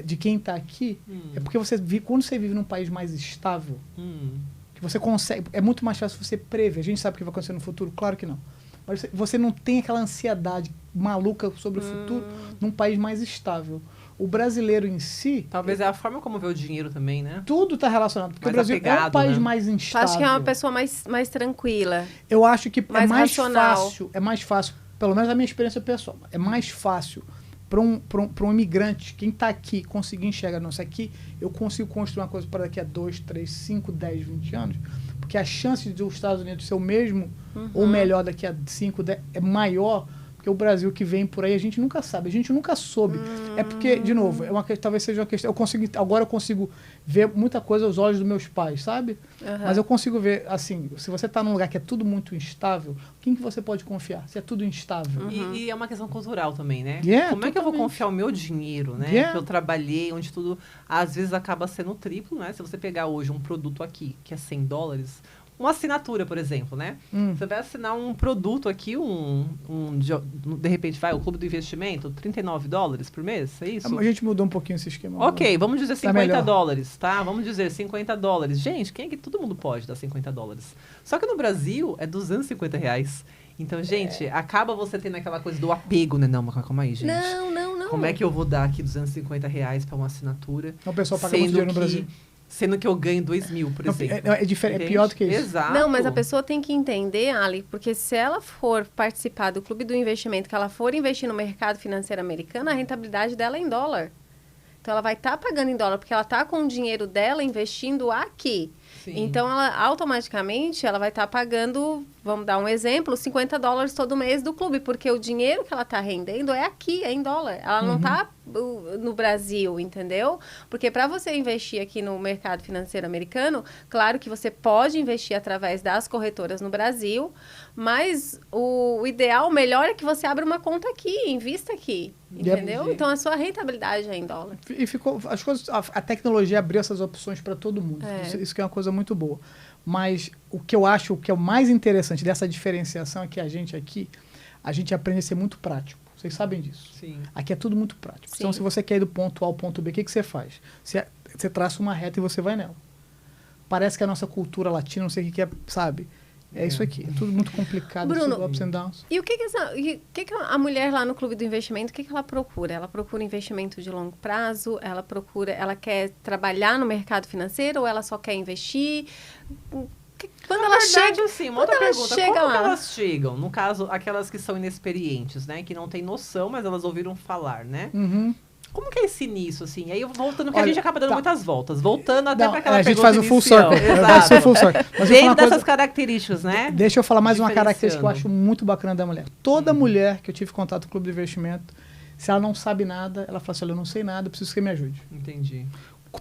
de quem está aqui, é porque quando você vive num país mais estável, que você consegue, é muito mais fácil você prever. A gente sabe o que vai acontecer no futuro? Claro que não. Mas você não tem aquela ansiedade maluca sobre o futuro num país mais estável. o brasileiro em si... Talvez é a forma como vê o dinheiro também, né? Tudo está relacionado. Porque Mais o Brasil é um apegado, país né? mais Eu instável. acho que é uma pessoa mais tranquila. Eu acho que mais racional. É mais fácil, pelo menos a minha experiência pessoal, é mais fácil para um imigrante, quem está aqui, conseguir enxergar, não, isso aqui eu consigo construir uma coisa para daqui a 2, 3, 5, 10, 20 anos, porque a chance de os Estados Unidos ser o mesmo ou melhor daqui a 5, 10 é maior, porque o Brasil que vem por aí a gente nunca sabe, a gente nunca soube. É porque, de novo, talvez seja uma questão, agora eu consigo ver muita coisa aos olhos dos meus pais, sabe? Mas eu consigo ver, assim, se você está num lugar que é tudo muito instável, quem que você pode confiar? Se é tudo instável. E é uma questão cultural também, né? Yeah, Como é que eu vou totalmente. confiar o meu dinheiro, né? Yeah. Que eu trabalhei, onde tudo, às vezes, acaba sendo triplo, né? Se você pegar hoje um produto aqui, que é $100, uma assinatura, por exemplo, né? Você vai assinar um produto aqui, de repente, o Clube do Investimento, $39 por mês, é isso? A gente mudou um pouquinho esse esquema. Ok, vamos dizer Tá melhor. $50, tá? Vamos dizer $50. Gente, quem é que todo mundo pode dar $50? Só que no Brasil é R$250. Então, gente, acaba você tendo aquela coisa do apego, né? Não, mas calma aí, gente. Não. Como é que eu vou dar aqui R$250 para uma assinatura? O pessoal paga muito dinheiro no Brasil. Sendo que eu ganho 2.000, por exemplo. É diferente, é pior do que isso. Exato. Não, mas a pessoa tem que entender, Ali, porque se ela for participar do Clube do Investimento, que ela for investir no mercado financeiro americano, a rentabilidade dela é em dólar. Então, ela vai estar pagando em dólar, porque ela está com o dinheiro dela investindo aqui. Sim. Então, ela automaticamente, ela vai estar pagando, vamos dar um exemplo, $50 todo mês do clube, porque o dinheiro que ela está rendendo é aqui, é em dólar. Ela não está no Brasil, entendeu? Porque para você investir aqui no mercado financeiro americano, claro que você pode investir através das corretoras no Brasil, mas o ideal, o melhor é que você abra uma conta aqui, invista aqui, entendeu? Então, a sua rentabilidade é em dólar. E ficou, as coisas, a tecnologia abriu essas opções para todo mundo. Isso que é uma coisa muito boa. Mas o que eu acho que é o mais interessante dessa diferenciação é que a gente aqui, a gente aprende a ser muito prático. Vocês sabem disso. Sim. Aqui é tudo muito prático. Sim. Então, se você quer ir do ponto A ao ponto B, o que você faz? Você traça uma reta e você vai nela. Parece que a nossa cultura latina, não sei o que é, sabe? É isso aqui. É tudo muito complicado, Bruno, tudo ups and downs. E o que a mulher lá no Clube do Investimento, o que ela procura? Ela procura investimento de longo prazo? Ela quer trabalhar no mercado financeiro ou ela só quer investir? Quando ela chega, assim, uma outra pergunta, chega como lá? que elas chegam? No caso, aquelas que são inexperientes, né? Que não têm noção, mas elas ouviram falar, né? Como que é esse início, assim? Aí, voltando, porque a gente acaba dando muitas voltas. Voltando até para aquela a gente pergunta faz o full inicial. circle. Exato. Faz o full circle. Mas Dentro dessas características, né? Deixa eu falar mais uma característica que eu Diferenciando. acho muito bacana da mulher. Toda mulher que eu tive contato com o Clube de Investimento, se ela não sabe nada, ela fala assim, olha, eu não sei nada, eu preciso que você me ajude. Entendi.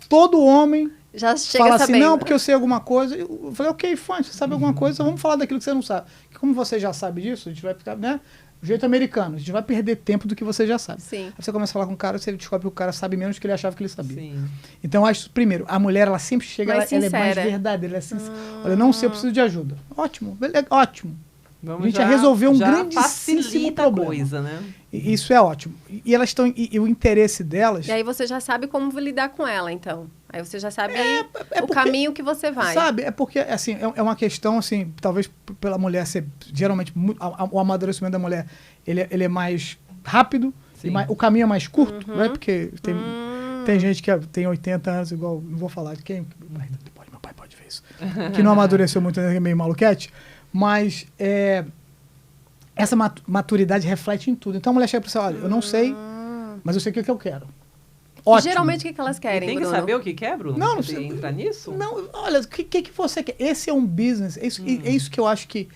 Todo homem já chega fala assim, sabendo. não, porque eu sei alguma coisa. Eu falei, ok, fã, você sabe alguma coisa, vamos falar daquilo que você não sabe. Porque como você já sabe disso, a gente vai ficar, né? O jeito americano, a gente vai perder tempo do que você já sabe. Sim. Aí você começa a falar com o cara, você descobre que o cara sabe menos do que ele achava que ele sabia. Sim. Então, eu acho, primeiro, a mulher, ela sempre chega, ela Mais é mais sincera. verdadeira. Ela é sincera. Olha, eu não sei, eu preciso de ajuda. Ótimo, beleza, ótimo. Vamos A gente já resolveu um já grandíssimo facilita problema. a coisa, né? E isso é ótimo. E elas estão, e o interesse delas... E aí você já sabe como lidar com ela, então. Aí você já sabe o porque, caminho que você vai. Sabe, é porque, assim, é uma questão, assim, talvez pela mulher ser, geralmente, o amadurecimento da mulher, ele é mais rápido, e o caminho é mais curto, né? Porque tem gente que tem 80 anos, igual, não vou falar de quem, meu pai pode ver isso, que não amadureceu muito, é meio maluquete, mas essa maturidade reflete em tudo. Então a mulher chega para você, olha, eu não sei, mas eu sei o que eu quero. Ótimo. Geralmente, o que elas querem, Tem que Bruno? saber o que quer, Bruno? Não, Pra você- poder entrar nisso? Não, olha, o que você quer? Esse é um business. É isso que eu acho que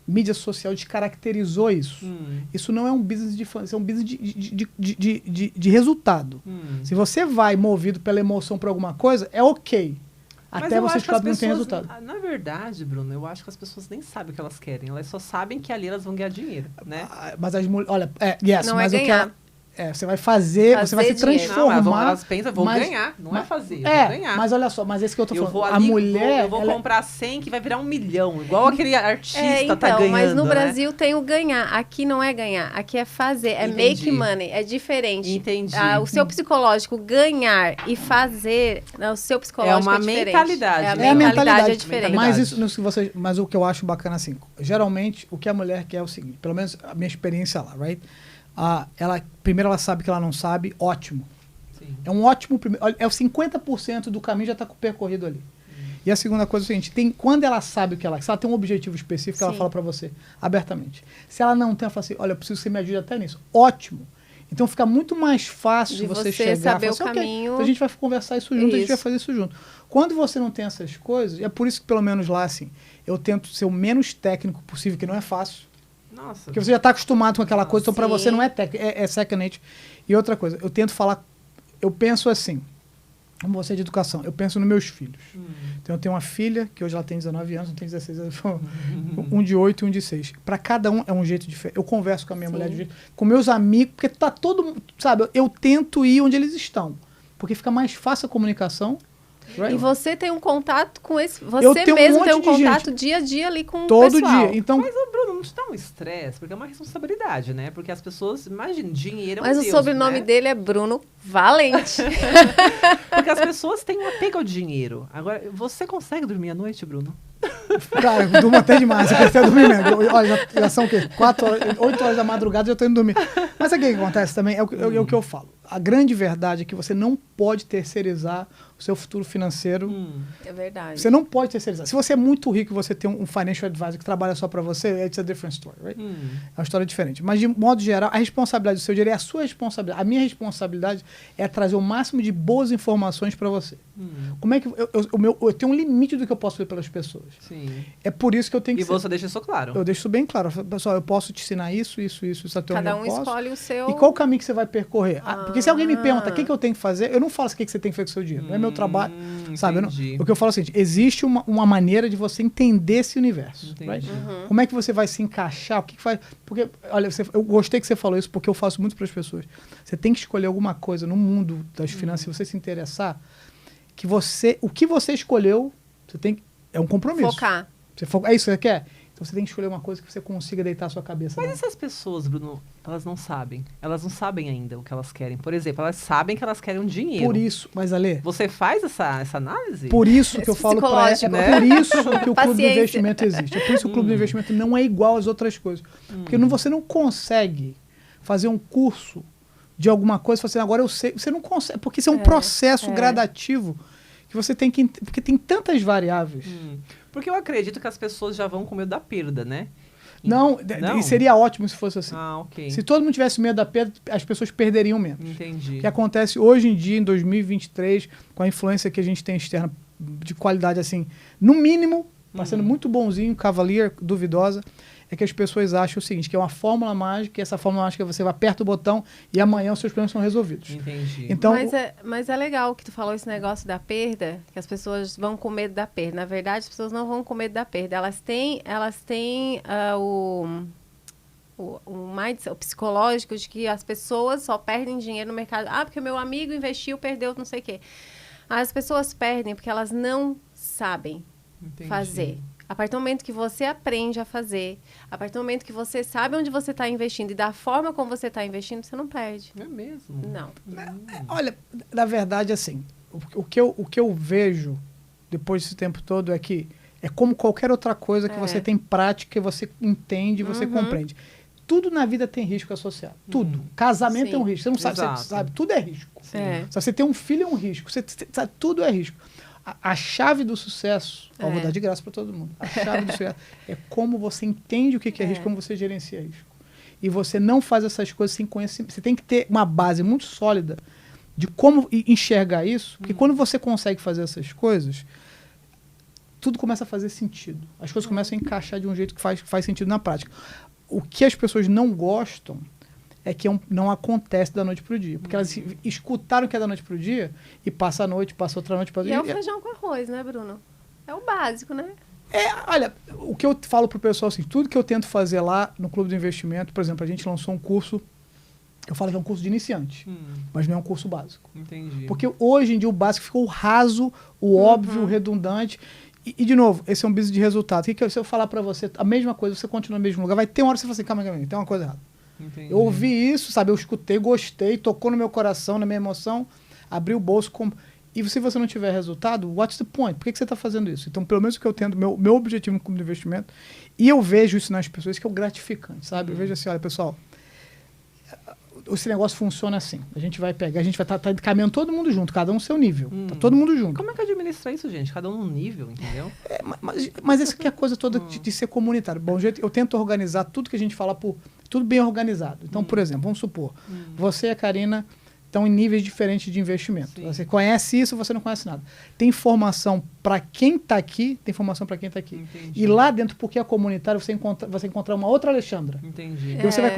mídia social descaracterizou isso. Isso não é um business de fã, isso é um business de resultado. Se você vai movido pela emoção para alguma coisa, é ok. Mas Até eu você acho que as descobre que não tem pessoas- resultado. Na verdade, Bruno, eu acho que as pessoas nem sabem o que elas querem. Elas só sabem que ali elas vão ganhar dinheiro, né? Mas as mulheres. Olha, yes, Não mas é o que ganhar. ela. Você vai fazer, você vai se Fazer dinheiro. transformar. Não, elas pensam, vou mas- ganhar. Não é fazer, eu vou ganhar. mas olha só, mas esse que eu tô Eu falando. vou a ali, mulher. eu vou ela- comprar 100 que vai virar 1 milhão. Igual aquele artista então, tá ganhando, mas no né? Brasil tem o ganhar. Aqui não é ganhar, aqui é fazer, é Entendi. make money, é diferente. Entendi. O seu psicológico ganhar e fazer, o seu psicológico É uma diferente. mentalidade, É a né? É a mentalidade mentalidade é diferente. Mas isso, no que você, mas o que eu acho bacana assim, geralmente o que a mulher quer é o seguinte, pelo menos a minha experiência lá, right? Primeiro ela sabe que ela não sabe, ótimo. É um ótimo primeiro... É o 50% do caminho já está percorrido ali. E a segunda coisa é o seguinte, quando ela sabe o que ela... Se ela tem um objetivo específico, ela fala para você abertamente. Se ela não tem, ela fala assim, olha, eu preciso que você me ajude até nisso. Ótimo. Então fica muito mais fácil de você chegar saber e falar assim, o caminho. então a gente vai conversar isso junto, a gente vai fazer isso junto. Quando você não tem essas coisas, é por isso que pelo menos lá, assim, eu tento ser o menos técnico possível, que não é fácil. Nossa. Porque você já está acostumado com aquela coisa, então para Sim. você não é técnico, é second nature. E outra coisa, eu tento falar, eu penso assim, como você é de educação, eu penso nos meus filhos. Então eu tenho uma filha, que hoje ela tem 19 anos, não tem 16 anos, um de 8 e um de 6. Para cada um é um jeito diferente. Eu converso com a minha mulher de jeito, com meus amigos, porque tá todo mundo, sabe, eu tento ir onde eles estão, porque fica mais fácil a comunicação. E você tem um contato com esse... Eu Você tenho um mesmo monte tem um de contato gente. dia a dia ali com Todo o pessoal. dia. Então, Mas, ô, Bruno, não te dá um estresse? Porque é uma responsabilidade, né? Porque as pessoas, imagina, dinheiro é um Mas o Deus, sobrenome né? dele é Bruno Valente. Porque as pessoas têm um apego ao dinheiro. Agora, você consegue dormir à noite, Bruno? cara, eu durmo até demais, eu quero até dormir mesmo. Olha, já são o quê? 8 horas da madrugada e eu tô indo dormir. Mas sabe o que acontece também? É o que eu falo. A grande verdade é que você não pode terceirizar o seu futuro financeiro. É verdade. Você não pode terceirizar. Se você é muito rico e você tem um financial advisor que trabalha só para você, it's a different story, right? É uma história diferente. Mas, de modo geral, a responsabilidade do seu dinheiro é a sua responsabilidade. A minha responsabilidade é trazer o máximo de boas informações para você. Como é que... Eu tenho um limite do que eu posso ver pelas pessoas. Sim. É por isso que eu tenho que E você deixa isso claro. Eu deixo isso bem claro. Pessoal, eu posso te ensinar isso até Cada onde um eu posso. escolhe o seu... E qual o caminho que você vai percorrer? Porque se alguém me pergunta o que eu tenho que fazer, eu não falo assim, o que você tem que fazer com o seu dinheiro. Não é meu trabalho, sabe? O que eu falo é o seguinte, existe uma maneira de você entender esse universo. Right? Como é que você vai se encaixar? O que faz... Porque, olha, eu gostei que você falou isso, porque eu faço muito para as pessoas. Você tem que escolher alguma coisa no mundo das finanças, se você se interessar, que o que você escolheu, você tem é um compromisso. Focar. É isso que você quer? Então você tem que escolher uma coisa que você consiga deitar a sua cabeça. Mas essas pessoas, Bruno, elas não sabem. Elas não sabem ainda o que elas querem. Por exemplo, elas sabem que elas querem um dinheiro. Por isso, mas Ale... Você faz essa análise? Por isso que eu falo para psicológico, É por isso que o clube do Paciência. investimento existe. É por isso que o clube do investimento não é igual às outras coisas. Porque você não consegue fazer um curso de alguma coisa e falar assim, agora eu sei. Você não consegue, porque isso é um processo gradativo que você tem que... Porque tem tantas variáveis. Porque eu acredito que as pessoas já vão com medo da perda, né? Não, e seria ótimo se fosse assim. Ah, ok. Se todo mundo tivesse medo da perda, as pessoas perderiam menos. Entendi. O que acontece hoje em dia, em 2023, com a influência que a gente tem externa de qualidade, assim, no mínimo, tá sendo muito bonzinho, cavalier, duvidosa, é que as pessoas acham o seguinte, que é uma fórmula mágica, e essa fórmula mágica você vai aperta o botão e amanhã os seus problemas são resolvidos. Entendi. Então, Mas é legal que tu falou esse negócio da perda, que as pessoas vão com medo da perda. Na verdade, as pessoas não vão com medo da perda. Elas têm o mindset, o psicológico de que as pessoas só perdem dinheiro no mercado. Ah, porque meu amigo investiu, perdeu, não sei o quê. As pessoas perdem porque elas não sabem fazer. A partir do momento que você aprende a fazer, a partir do momento que você sabe onde você está investindo e da forma como você está investindo, você não perde. É mesmo? Não. olha, na verdade, assim, o que eu vejo depois desse tempo todo é que é como qualquer outra coisa que você tem prática, você entende, você compreende. Tudo na vida tem risco associado. Tudo. Casamento Sim. é um risco. Você não sabe, Exato. você sabe, tudo é risco. É. Se você tem um filho, é um risco. Você sabe, tudo é risco. A chave do sucesso, eu vou dar de graça para todo mundo. A chave do sucesso é como você entende o que é risco, como você gerencia risco. E você não faz essas coisas sem conhecimento. Você tem que ter uma base muito sólida de como enxergar isso, porque quando você consegue fazer essas coisas, tudo começa a fazer sentido. As coisas começam a encaixar de um jeito que faz sentido na prática. O que as pessoas não gostam é que não acontece da noite para o dia. Porque elas escutaram que é da noite para o dia e passa a noite, passa outra noite. E é o feijão com arroz, né, Bruno? É o básico, né? Olha, o que eu falo pro pessoal, assim, tudo que eu tento fazer lá no Clube do Investimento, por exemplo, a gente lançou um curso, eu falo que é um curso de iniciante, mas não é um curso básico. Entendi. Porque hoje em dia o básico ficou o raso, o óbvio, o redundante. E, de novo, esse é um business de resultado. Se eu falar para você a mesma coisa, você continua no mesmo lugar, vai ter uma hora que você fala assim, calma, tem uma coisa errada. Entendi. Eu ouvi isso, sabe? Eu escutei, gostei, tocou no meu coração, na minha emoção, abri o bolso. E se você não tiver resultado, what's the point? Por que você está fazendo isso? Então, pelo menos o que eu tento, meu objetivo no clube de investimento, e eu vejo isso nas pessoas, que é o gratificante, sabe? Eu vejo assim, olha, pessoal, esse negócio funciona assim. A gente vai estar caminhando todo mundo junto, cada um no seu nível. Tá todo mundo junto. Como é que administra isso, gente? Cada um num nível, entendeu? Mas essa que é a coisa toda de ser comunitário. Bom, eu tento organizar tudo que a gente fala, tudo bem organizado. Então, por exemplo, vamos supor, você e a Karina estão em níveis diferentes de investimento. Sim. Você conhece isso, você não conhece nada. Tem informação para quem está aqui, tem informação para quem está aqui. Entendi. E lá dentro, porque é comunitário, você vai encontrar uma outra Alexandra. Entendi. E você vai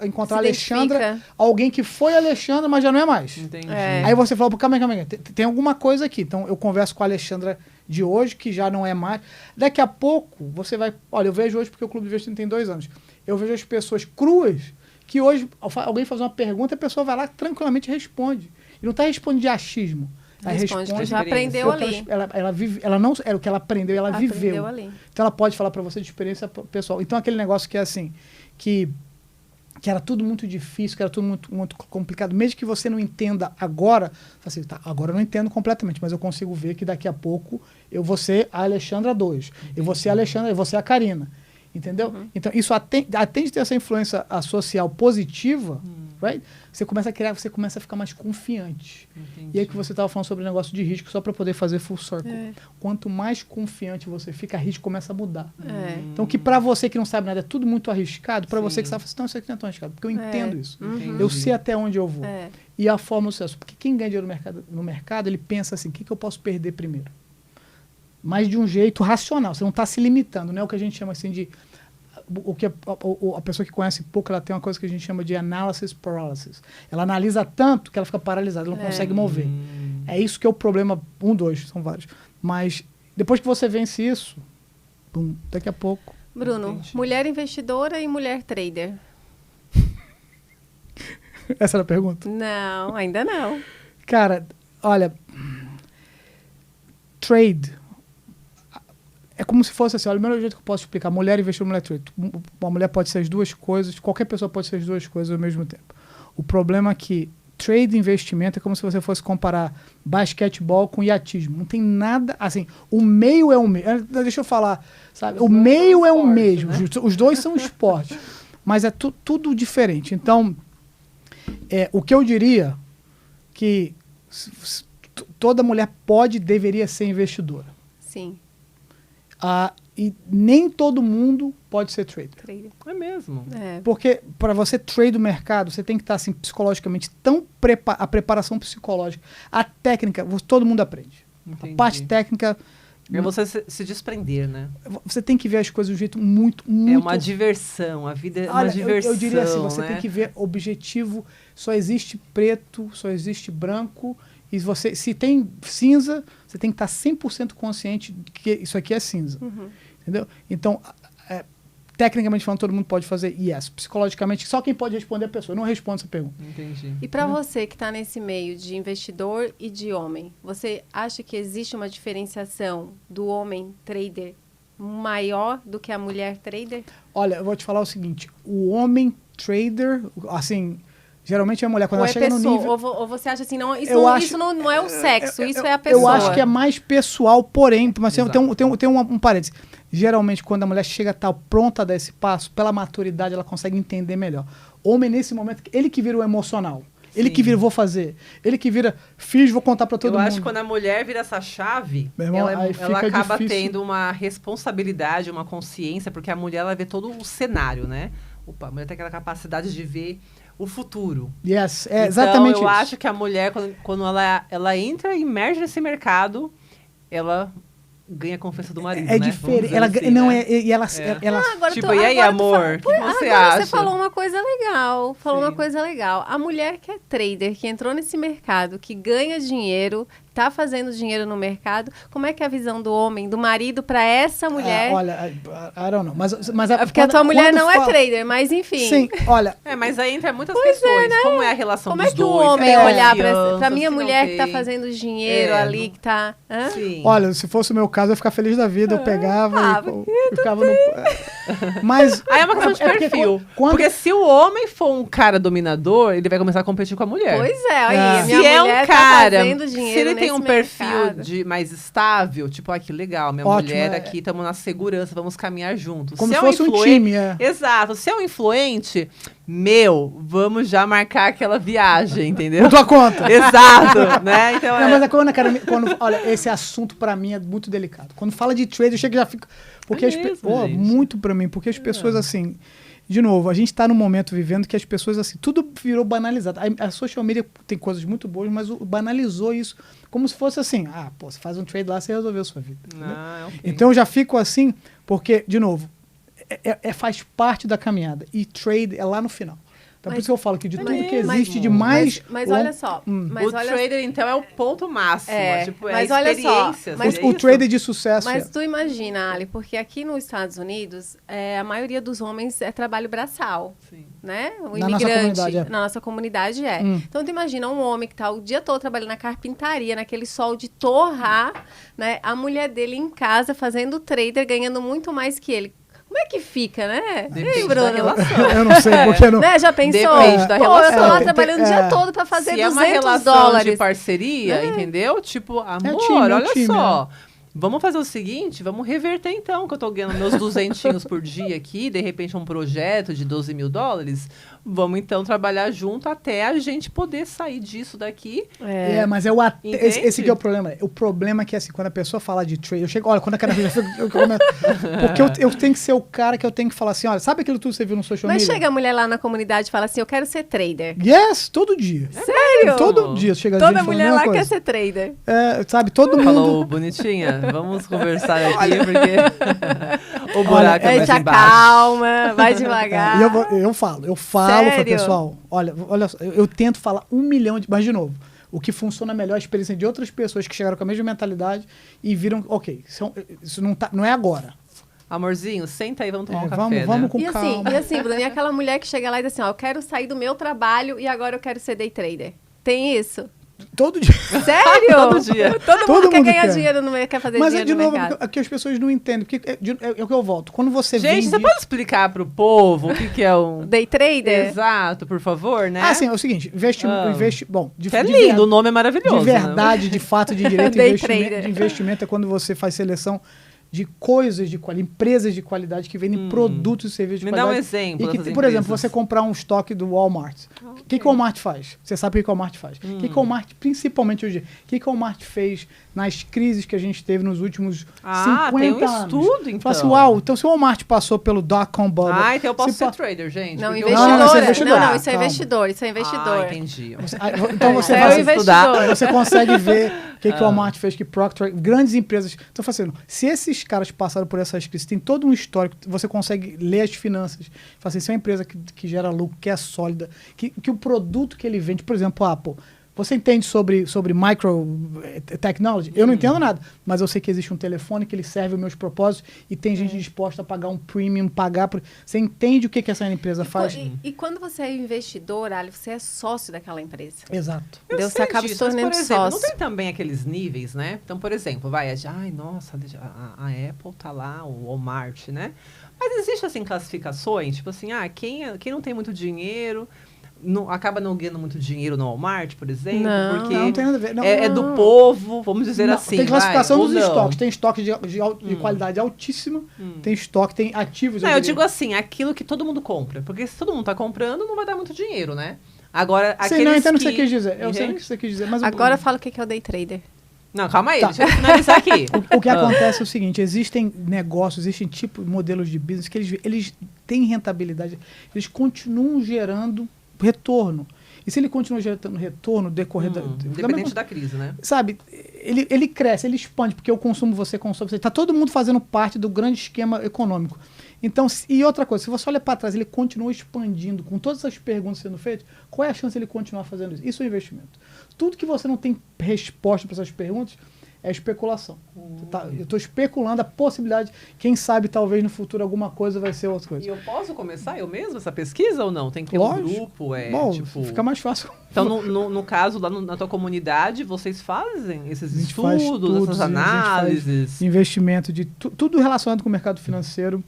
encontrar a Se Alexandra, identifica. alguém que foi Alexandra, mas já não é mais. Entendi. É. Aí você fala, calma aí. Tem alguma coisa aqui. Então, eu converso com a Alexandra de hoje, que já não é mais. Daqui a pouco, você vai... Olha, eu vejo hoje, porque o Clube de Investimento tem 2 anos. Eu vejo as pessoas cruas, que hoje alguém faz uma pergunta, a pessoa vai lá tranquilamente e responde. E não está respondendo de achismo. Ela responde. Já aprendeu ali. Ela vive, ela não era o que ela aprendeu, ela viveu. Ali. Então ela pode falar para você de experiência pessoal. Então aquele negócio que é assim, que era tudo muito difícil, que era tudo muito, muito complicado, mesmo que você não entenda agora, assim, tá, agora eu não entendo completamente, mas eu consigo ver que daqui a pouco eu vou ser a Alexandra 2, eu vou ser a Alexandra, eu vou ser a Karina. Entendeu? Então, isso atende a ter essa influência social positiva, right? Você começa a criar, você começa a ficar mais confiante. Entendi. E aí que você estava falando sobre o negócio de risco, só para poder fazer full circle. Quanto mais confiante você fica, o risco começa a mudar. Então, que para você que não sabe nada, é tudo muito arriscado, para você que sabe, não, isso aqui não é tão arriscado, porque eu entendo isso. Eu sei até onde eu vou. E a fórmula do sucesso. Porque quem ganha dinheiro no mercado, ele pensa assim, o que eu posso perder primeiro? Mas de um jeito racional, você não está se limitando, não é o que a gente chama assim de... O que a pessoa que conhece pouco, ela tem uma coisa que a gente chama de analysis paralysis. Ela analisa tanto que ela fica paralisada, ela não consegue mover. É isso que é o problema, 2, são vários. Mas depois que você vence isso, daqui a pouco... Bruno, mulher investidora e mulher trader. Essa era a pergunta? Não, ainda não. Cara, olha, trade... É como se fosse assim, olha, o melhor jeito que eu posso explicar, mulher investir, mulher trade. Uma mulher pode ser as duas coisas, qualquer pessoa pode ser as duas coisas ao mesmo tempo. O problema é que trade e investimento é como se você fosse comparar basquetebol com iatismo. Não tem nada, assim, o meio é o mesmo. Deixa eu falar, sabe? O meio é o mesmo, né? Os dois são esportes, mas é tudo diferente. Então, o que eu diria que toda mulher deveria ser investidora. Sim. E nem todo mundo pode ser trader. É mesmo. Porque para você trade o mercado, você tem que estar assim, psicologicamente tão a preparação psicológica, a técnica, todo mundo aprende. Entendi. A parte técnica... É você se desprender, né? Você tem que ver as coisas de um jeito muito... É uma diversão, a vida é uma diversão, eu diria assim, você né? tem que ver objetivo, só existe preto, só existe branco... E se tem cinza, você tem que estar 100% consciente de que isso aqui é cinza. Entendeu? Então, tecnicamente falando, todo mundo pode fazer yes. Psicologicamente, só quem pode responder é a pessoa. Eu não respondo essa pergunta. Entendi. E para você que está nesse meio de investidor e de homem, você acha que existe uma diferenciação do homem trader maior do que a mulher trader? Olha, eu vou te falar o seguinte. O homem trader, assim... Geralmente é a mulher, quando ou ela chega pessoa, no nível... Ou você acha assim, não, isso não é o sexo, isso é a pessoa. Eu acho que é mais pessoal, porém... Mas tem um parênteses. Geralmente, quando a mulher chega a estar pronta a dar esse passo, pela maturidade, ela consegue entender melhor. Homem, nesse momento, ele que vira o emocional. Ele que vira, vou fazer. Ele que vira, fiz, vou contar pra todo mundo. Eu acho que quando a mulher vira essa chave, meu irmão, ela acaba difícil. tendo uma responsabilidade, uma consciência, porque a mulher, ela vê todo o cenário, né? Opa, a mulher tem aquela capacidade de ver o futuro. Yes, então, exatamente eu isso. acho que a mulher, quando ela entra e emerge nesse mercado, ela ganha a confiança do marido, né? Diferente. Ela assim, não né? ela agora tipo, e aí, amor? O que você acha? Você falou uma coisa legal. Uma coisa legal. A mulher que é trader, que entrou nesse mercado, que ganha dinheiro, tá fazendo dinheiro no mercado, como é que é a visão do homem, do marido para essa mulher? Olha, I don't know. Mas porque a tua mulher não é trader, mas enfim. Sim, olha. Mas aí entra muitas questões. Né? Como é a relação como dos dois? Como é que o homem olhar para minha mulher que tá tem. fazendo dinheiro ali, que tá... Sim. Olha, se fosse o meu caso, eu ia ficar feliz da vida, eu pegava e ficava no... Mas... Aí é uma questão de perfil. Porque se o homem for um cara dominador, ele vai começar a competir com a mulher. Pois é, aí a minha se mulher é um cara, tá fazendo dinheiro se ele tem um nesse perfil mercado. mais estável, tipo, que legal, minha Ótimo, mulher é. aqui, estamos na segurança, vamos caminhar juntos. Como Se se é fosse um time, Exato. Se é um influente, vamos já marcar aquela viagem, entendeu? Por tua conta. Exato, né? Então, Não, mas é quando olha, esse assunto pra mim é muito delicado. Quando fala de trade, eu chego e já fico... Porque gente. muito pra mim, porque as pessoas assim... De novo, a gente tá num momento vivendo que as pessoas assim, tudo virou banalizado. A social media tem coisas muito boas, mas banalizou isso como se fosse assim, você faz um trade lá, você resolveu a sua vida. okay. Então eu já fico assim, porque, de novo, faz parte da caminhada. E trade é lá no final. Então, por isso que eu falo que de tudo que existe de mais... Mas olha só. O trader, então, é o ponto máximo. Tipo, mas a olha só, experiência. mas o trader de sucesso. Mas tu imagina, Ali, porque aqui nos Estados Unidos, a maioria dos homens é trabalho braçal. Sim. Né? O Na nossa imigrante, comunidade, na nossa comunidade é. Então, tu imagina um homem que tá o dia todo trabalhando na carpintaria, naquele sol de torrar, né? A mulher dele em casa fazendo trader, ganhando muito mais que ele. Como é que fica, né? Depende da relação. Eu não sei, porque não... Né? Já pensou? Depende da Pô, eu relação. tô lá trabalhando o dia todo pra fazer Se 200 é uma relação dólares. de parceria, entendeu? Tipo, amor, time, olha time, só. Vamos fazer o seguinte, vamos reverter então, que eu tô ganhando meus 200 por dia aqui, de repente um projeto de 12 mil dólares. Vamos então trabalhar junto até a gente poder sair disso daqui. Mas esse que é o problema. O problema é que, assim, quando a pessoa fala de trade, eu chego, olha, quando a cara eu começo, porque eu tenho que ser o cara que eu tenho que falar assim, olha, sabe aquilo tudo que você viu no social Mas media? chega a mulher lá na comunidade e fala assim, eu quero ser trader. Yes, todo dia. Sério? Todo dia chega Toda gente falando a mulher mesma lá coisa. quer ser trader. Sabe, todo mundo... Falou, bonitinha, vamos conversar aqui, porque o buraco é mais Eita, embaixo. calma, vai devagar. E eu falo pro Sério? pessoal, olha só, eu tento falar 1 milhão de... Mas, de novo, o que funciona melhor é a experiência de outras pessoas que chegaram com a mesma mentalidade e viram, ok, isso não é agora. Amorzinho, senta aí, vamos tomar um café, vamos né? com calma. Bruno, e aquela mulher que chega lá e diz assim, ó, eu quero sair do meu trabalho e agora eu quero ser day trader. Tem isso? Todo dia. Sério? Todo dia. Todo Todo mundo quer mundo ganhar quer. dinheiro, não quer fazer Mas dinheiro de no novo, mercado. aqui as pessoas não entendem. Porque é o que eu volto. Quando você Gente, vende... você pode explicar pro povo o que é um... Day trader? Exato, por favor, né? Sim, é o seguinte, bom, É lindo, o nome é maravilhoso. de verdade, de fato, de direito, Day investimento, trader. de investimento é quando você faz seleção de coisas de qualidade, empresas de qualidade que vendem produtos e serviços de Me dá qualidade. um exemplo E que, dessas por exemplo, empresas. você comprar um estoque do Walmart. O que o Walmart faz? Você sabe o que o Walmart faz. O que o Walmart, principalmente hoje, o que o Walmart fez nas crises que a gente teve nos últimos 50 tem um anos? estudo, então. Fala assim, uau, então se o Walmart passou pelo dot-com bubble... Então eu posso se ser pa- trader, gente. Não, porque investidora. Não, isso é investidor. Não, isso é Calma. investidor, isso é investidor. entendi. Então você É vai o investidor. Você consegue ver o que o Walmart fez, que Procter, grandes empresas. Então, fazendo, se esses caras passaram por essas crises, tem todo um histórico, você consegue ler as finanças. Fala assim, se é uma empresa que gera lucro, que é sólida, que o produto que ele vende, por exemplo, a Apple. Você entende sobre micro technology? Eu não entendo nada, mas eu sei que existe um telefone que ele serve os meus propósitos e tem gente disposta a pagar um premium, pagar por... Você entende o que essa empresa faz? E quando você é investidor, Ali, você é sócio daquela empresa. Exato. Entendeu? Você acaba se tornando por exemplo, sócio. não tem também aqueles níveis, né? Então, por exemplo, nossa, a Apple tá lá, o Walmart, né? Mas existe, assim, classificações, tipo assim, quem não tem muito dinheiro... acaba não ganhando muito dinheiro no Walmart, por exemplo, porque não tem nada a ver. Não, é do povo, vamos dizer não, assim. tem classificação ou dos não. estoques. Tem estoque de qualidade altíssima, tem estoque, tem ativos. Não, eu diria. digo assim, aquilo que todo mundo compra. Porque se todo mundo tá comprando, não vai dar muito dinheiro, né? Agora, Sei, aqueles não, eu entendo o que que... você quis dizer. Eu sei o que você quis dizer. Mas Agora fala o que é o day trader. Não, calma aí, Tá. deixa eu finalizar aqui. o que acontece é o seguinte, existem negócios, existem modelos de business que eles têm rentabilidade, eles continuam gerando retorno. E se ele continua gerando retorno no decorrer Independente da crise, né? Sabe, ele cresce, ele expande, porque eu consumo, você consome, você. Está todo mundo fazendo parte do grande esquema econômico. Então, e outra coisa, se você olha para trás, ele continua expandindo, com todas essas perguntas sendo feitas, qual é a chance de ele continuar fazendo isso? Isso é investimento. Tudo que você não tem resposta para essas perguntas é especulação. Eu estou especulando a possibilidade, quem sabe talvez no futuro alguma coisa vai ser outra coisa. E eu posso começar eu mesmo essa pesquisa ou não? Tem que ter um grupo? Bom, tipo... fica mais fácil. Então, no caso, lá na tua comunidade, vocês fazem esses faz estudos, essas análises? Investimento de tudo relacionado com o mercado financeiro.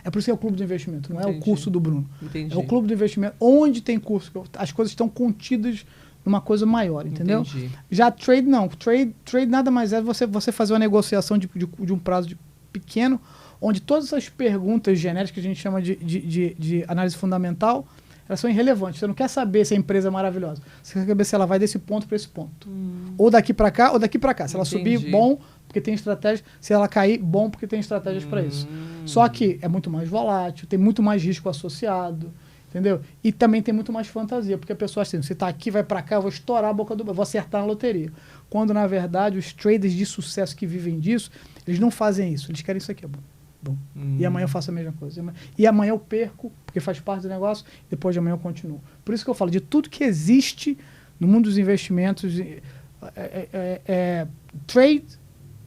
É por isso que é o clube do investimento, não é o curso do Bruno. Entendi. É o clube do investimento, onde tem curso. As coisas estão contidas numa coisa maior, entendeu? Entendi. Já trade, não. Trade nada mais é você fazer uma negociação de um prazo pequeno, onde todas essas perguntas genéricas que a gente chama de análise fundamental, elas são irrelevantes. Você não quer saber se a empresa é maravilhosa. Você quer saber se ela vai desse ponto para esse ponto. Ou daqui para cá, ou daqui para cá. Se ela subir, bom, porque tem estratégia. Se ela cair, bom, porque tem estratégias para isso. Só que é muito mais volátil, tem muito mais risco associado, entendeu? E também tem muito mais fantasia, porque a pessoa assim, você tá aqui, vai para cá, eu vou estourar a boca do... vou acertar na loteria. Quando, na verdade, os traders de sucesso que vivem disso, eles não fazem isso. Eles querem isso aqui, é bom. E amanhã eu faço a mesma coisa. E amanhã eu perco, porque faz parte do negócio, depois de amanhã eu continuo. Por isso que eu falo, de tudo que existe no mundo dos investimentos, trade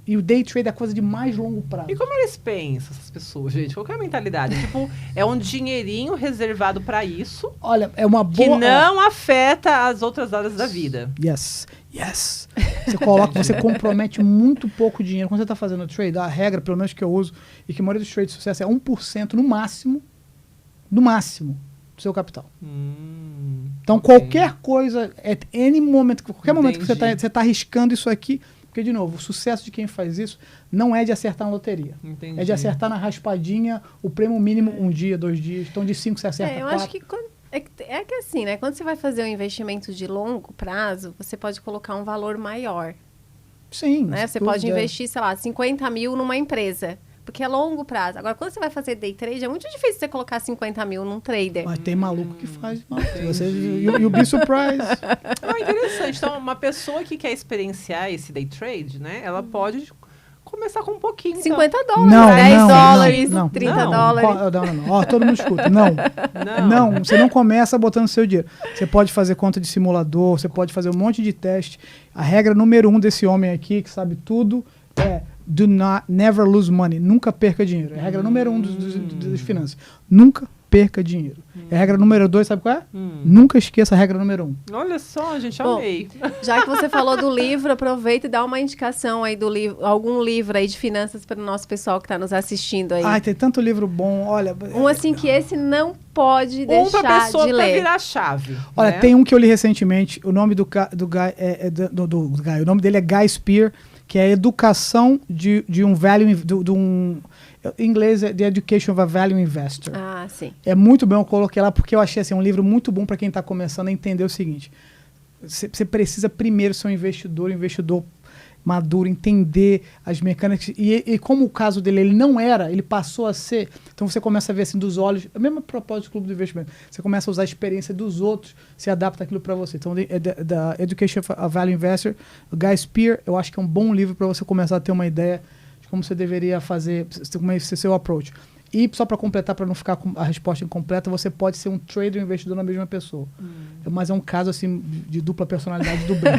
e o day trade é a coisa de mais longo prazo. E como eles pensam, essas pessoas, gente? Qual que é a mentalidade? Tipo, é um dinheirinho reservado para isso. Olha, é uma boa... Que não afeta as outras áreas da vida. Yes. Você compromete muito pouco dinheiro. Quando você está fazendo trade, a regra, pelo menos que eu uso, e que a maioria dos trades de sucesso é 1% no máximo do seu capital. Então, qualquer coisa, qualquer momento que você está arriscando isso aqui, porque, de novo, o sucesso de quem faz isso não é de acertar na loteria. Entendi. É de acertar na raspadinha, o prêmio mínimo 1 dia, 2 dias. Então, de 5 você acerta 4. Eu acho que é que assim, né? Quando você vai fazer um investimento de longo prazo, você pode colocar um valor maior. Sim. Né? Você pode investir, sei lá, 50 mil numa empresa. Porque é longo prazo. Agora, quando você vai fazer day trade, é muito difícil você colocar 50 mil num trader. Mas tem maluco que faz. You'll be surprised. Interessante. Então, uma pessoa que quer experienciar esse day trade, né? Ela pode começar com um pouquinho. 50 então. dólares, não, 10 não, dólares, não, 30 não. dólares. Não. Ó, todo mundo escuta. Não, você não começa botando seu dinheiro. Você pode fazer conta de simulador, você pode fazer um monte de teste. A regra número 1 desse homem aqui, que sabe tudo, é never lose money. Nunca perca dinheiro. É a regra número 1 das finanças. Nunca perca dinheiro. É a regra número 2, sabe qual é? Nunca esqueça a regra número 1. Olha só, gente, amei. Já que você falou do livro, aproveita e dá uma indicação aí do livro, algum livro aí de finanças para o nosso pessoal que está nos assistindo aí. Ai, tem tanto livro bom, olha. Um assim que esse não pode deixar pra pessoa de pra ler. virar a chave. Olha, né? tem um que eu li recentemente, o nome do Guy, o nome dele é Guy Spear, que é a educação de um value, em inglês é The Education of a Value Investor. Ah, sim. É muito bom, eu coloquei lá porque eu achei assim, um livro muito bom para quem está começando a entender o seguinte. Você precisa primeiro ser um investidor maduro, entender as mecânicas. E como o caso dele, ele não era, ele passou a ser. Então você começa a ver assim dos olhos, a mesma propósito do Clube do Investimento. Você começa a usar a experiência dos outros, se adapta aquilo para você. Então, da Education of a Value Investor, o Guy Spear, eu acho que é um bom livro para você começar a ter uma ideia de como você deveria fazer, como é seu approach. E só para completar, para não ficar com a resposta incompleta, você pode ser um trader e um investidor na mesma pessoa. Mas é um caso assim de dupla personalidade do bem.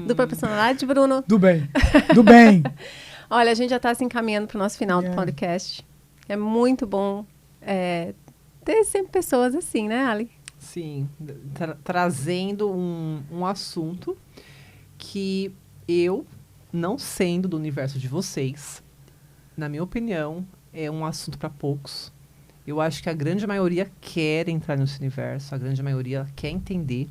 Dupla personalidade, Bruno? Do bem. Do bem. Olha, a gente já está se encaminhando para o nosso final do podcast. É muito bom ter sempre pessoas assim, né, Ali? Sim, trazendo um assunto que eu, não sendo do universo de vocês, na minha opinião, é um assunto para poucos. Eu acho que a grande maioria quer entrar nesse universo, a grande maioria quer entender,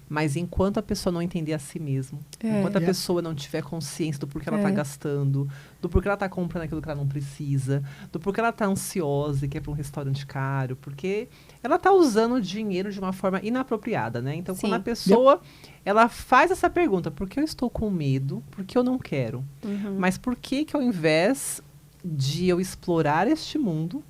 mas enquanto a pessoa não entender a si mesma, enquanto a pessoa não tiver consciência do porquê ela está gastando, do porquê ela está comprando aquilo que ela não precisa, do porquê ela está ansiosa e quer para um restaurante caro, porque ela está usando o dinheiro de uma forma inapropriada, né? Então, quando a pessoa ela faz essa pergunta, por que eu estou com medo, por que eu não quero? Mas por que ao invés de eu explorar este mundo,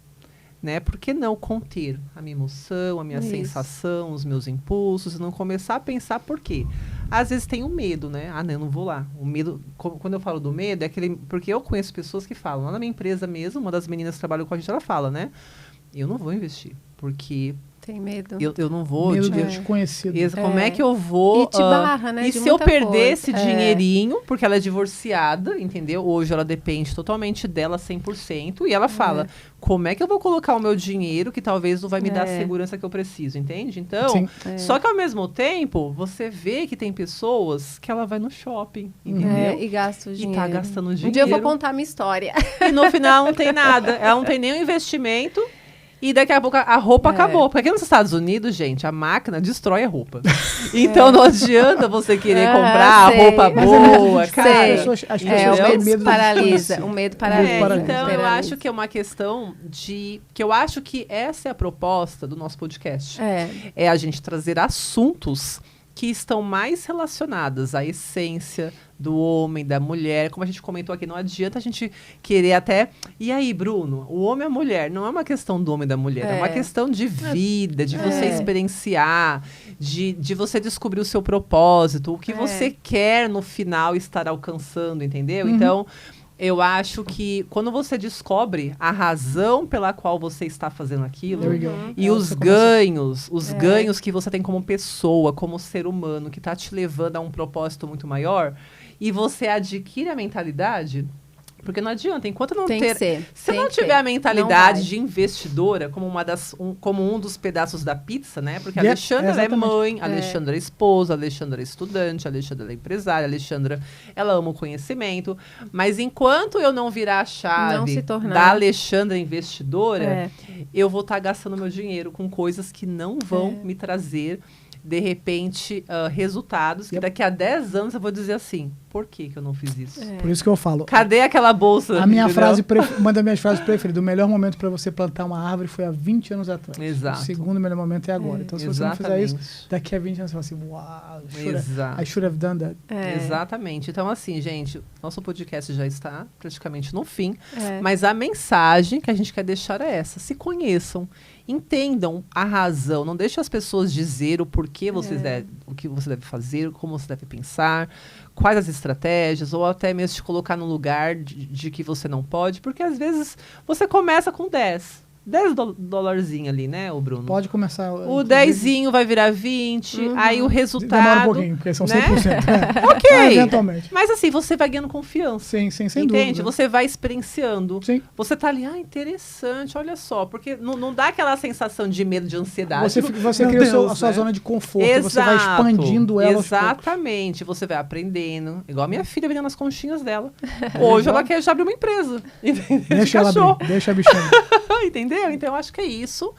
né? Por que não conter a minha emoção, a minha sensação, os meus impulsos, e não começar a pensar por quê? Às vezes tem o medo, né? Ah, não, eu não vou lá. O medo, quando eu falo do medo, é aquele... Porque eu conheço pessoas que falam, lá na minha empresa mesmo, uma das meninas que trabalham com a gente, ela fala, né? Eu não vou investir, porque... Tem medo. Eu não vou... Medo do desconhecido. Como é que eu vou... E te barra, né? E se eu perder esse dinheirinho, porque ela é divorciada, entendeu? Hoje ela depende totalmente dela 100%. E ela fala, como é que eu vou colocar o meu dinheiro que talvez não vai me dar a segurança que eu preciso, entende? Então, só que ao mesmo tempo, você vê que tem pessoas que ela vai no shopping, entendeu? E gasta o dinheiro. E tá gastando dinheiro. Um dia eu vou contar a minha história. E no final não tem nada. Ela não tem nenhum investimento. E daqui a pouco a roupa acabou. Porque aqui nos Estados Unidos, gente, a máquina destrói a roupa. Então não adianta você querer comprar a roupa boa, cara. As pessoas têm medo paralisa. O medo paralisa. Então eu acho que é uma questão de... Que eu acho que essa é a proposta do nosso podcast. É a gente trazer assuntos que estão mais relacionadas à essência do homem, da mulher. Como a gente comentou aqui, não adianta a gente querer até... E aí, Bruno, o homem e a mulher não é uma questão do homem e da mulher, é uma questão de vida, de você experienciar, de você descobrir o seu propósito, o que você quer no final estar alcançando, entendeu? Então... Eu acho que quando você descobre a razão pela qual você está fazendo aquilo e os ganhos que você tem como pessoa, como ser humano, que está te levando a um propósito muito maior, e você adquire a mentalidade... Porque não adianta, enquanto não se não tiver a mentalidade de investidora, como um dos pedaços da pizza, né? Porque a Alexandra é mãe, a Alexandra é esposa, a Alexandra é estudante, a Alexandra é empresária, a Alexandra, ela ama o conhecimento. Mas enquanto eu não virar a chave da Alexandra investidora, eu vou estar gastando meu dinheiro com coisas que não vão me trazer, de repente, resultados. Que daqui a 10 anos eu vou dizer assim... Por que eu não fiz isso? Por isso que eu falo. Cadê aquela bolsa? A minha uma das minhas frases preferidas. O melhor momento para você plantar uma árvore foi há 20 anos atrás. Exato. O segundo melhor momento é agora. Então, se você não fizer isso, daqui a 20 anos você fala assim, uau, I should have done that. Exatamente. Então, assim, gente, nosso podcast já está praticamente no fim. Mas a mensagem que a gente quer deixar é essa. Se conheçam. Entendam a razão. Não deixe as pessoas dizer o porquê o que você deve fazer, como você deve pensar, quais as estratégias, ou até mesmo te colocar num lugar de que você não pode, porque às vezes você começa com 10 dólarzinho ali, né, o Bruno? Pode começar. O 10zinho vai virar 20, aí o resultado... Demora um pouquinho, porque são 100%. Ok. Mas, eventualmente. Mas assim, você vai ganhando confiança. Sim, sem Entende? dúvida. Você vai experienciando. Sim. Você tá ali, interessante, olha só. Porque não dá aquela sensação de medo, de ansiedade. Você cria a sua zona de conforto. Exato. Você vai expandindo ela. Exatamente. Você vai aprendendo. Igual a minha filha vendendo as conchinhas dela. Hoje ela quer já abrir uma empresa. Deixa ela abrir. Deixa a bichinha. Entendeu? Então, eu acho que é isso.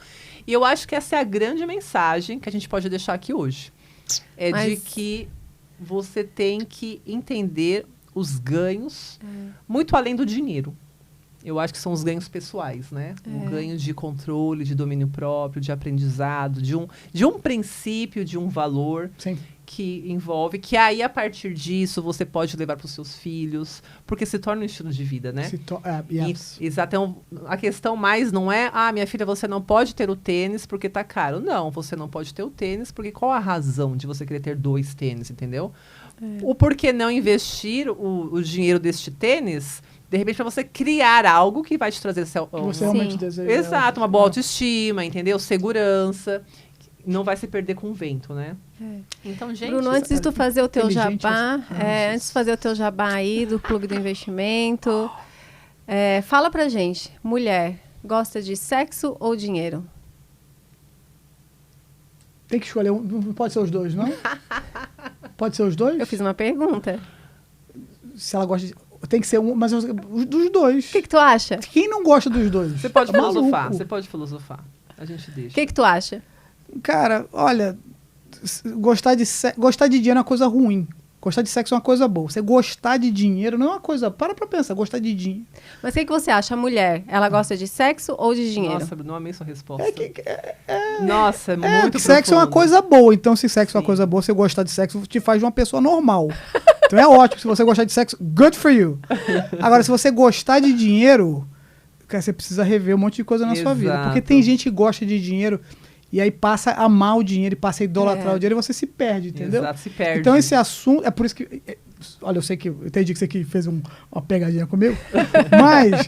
E eu acho que essa é a grande mensagem que a gente pode deixar aqui hoje. De que você tem que entender os ganhos muito além do dinheiro. Eu acho que são os ganhos pessoais, né? O ganho de controle, de domínio próprio, de aprendizado, de um princípio, de um valor. Sim. Que envolve, que aí a partir disso você pode levar para os seus filhos, porque se torna um estilo de vida, né? Exato. Então, a questão mais não é, minha filha, você não pode ter o tênis porque tá caro. Não, você não pode ter o tênis porque qual a razão de você querer ter 2 tênis, entendeu? O porquê não investir o dinheiro deste tênis, de repente, para você criar algo que vai te trazer... você realmente deseja. Exato, uma boa autoestima, entendeu? Segurança. Não vai se perder com o vento, né? Então, gente... Bruno, antes de tu fazer o teu jabá, antes de fazer o teu jabá aí do Clube do Investimento, fala pra gente, mulher, gosta de sexo ou dinheiro? Tem que escolher não pode ser os dois, não? Pode ser os dois? Eu fiz uma pergunta. Se ela gosta de... Tem que ser mas dos dois. O que tu acha? Quem não gosta dos dois? Você pode filosofar. A gente deixa. O que tu acha? Cara, olha, gostar de dinheiro é uma coisa ruim. Gostar de sexo é uma coisa boa. Você gostar de dinheiro não é uma coisa... Para pra pensar, gostar de dinheiro. Mas o que você acha? A mulher, ela gosta de sexo ou de dinheiro? Nossa, não amei sua resposta. Nossa, é muito sexo é uma coisa boa. Então, se sexo é uma coisa boa, você gostar de sexo te faz de uma pessoa normal. Então é ótimo. Se você gostar de sexo, good for you. Agora, se você gostar de dinheiro, cara, você precisa rever um monte de coisa na sua vida. Porque tem gente que gosta de dinheiro... E aí passa a amar o dinheiro e passa a idolatrar o dinheiro e você se perde, entendeu? Exato, se perde. Então esse assunto, é por isso que... Olha, eu sei que... Eu entendi que você aqui fez uma pegadinha comigo. Mas,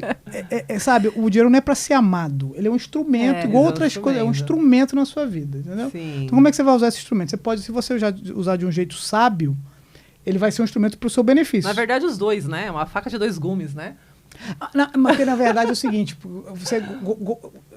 sabe, o dinheiro não é para ser amado. Ele é um instrumento, igual outras coisas. É um instrumento na sua vida, entendeu? Sim. Então como é que você vai usar esse instrumento? Você pode, se você usar de um jeito sábio, ele vai ser um instrumento para o seu benefício. Na verdade, os dois, né? Uma faca de 2 gumes, né? Mas na verdade é o seguinte,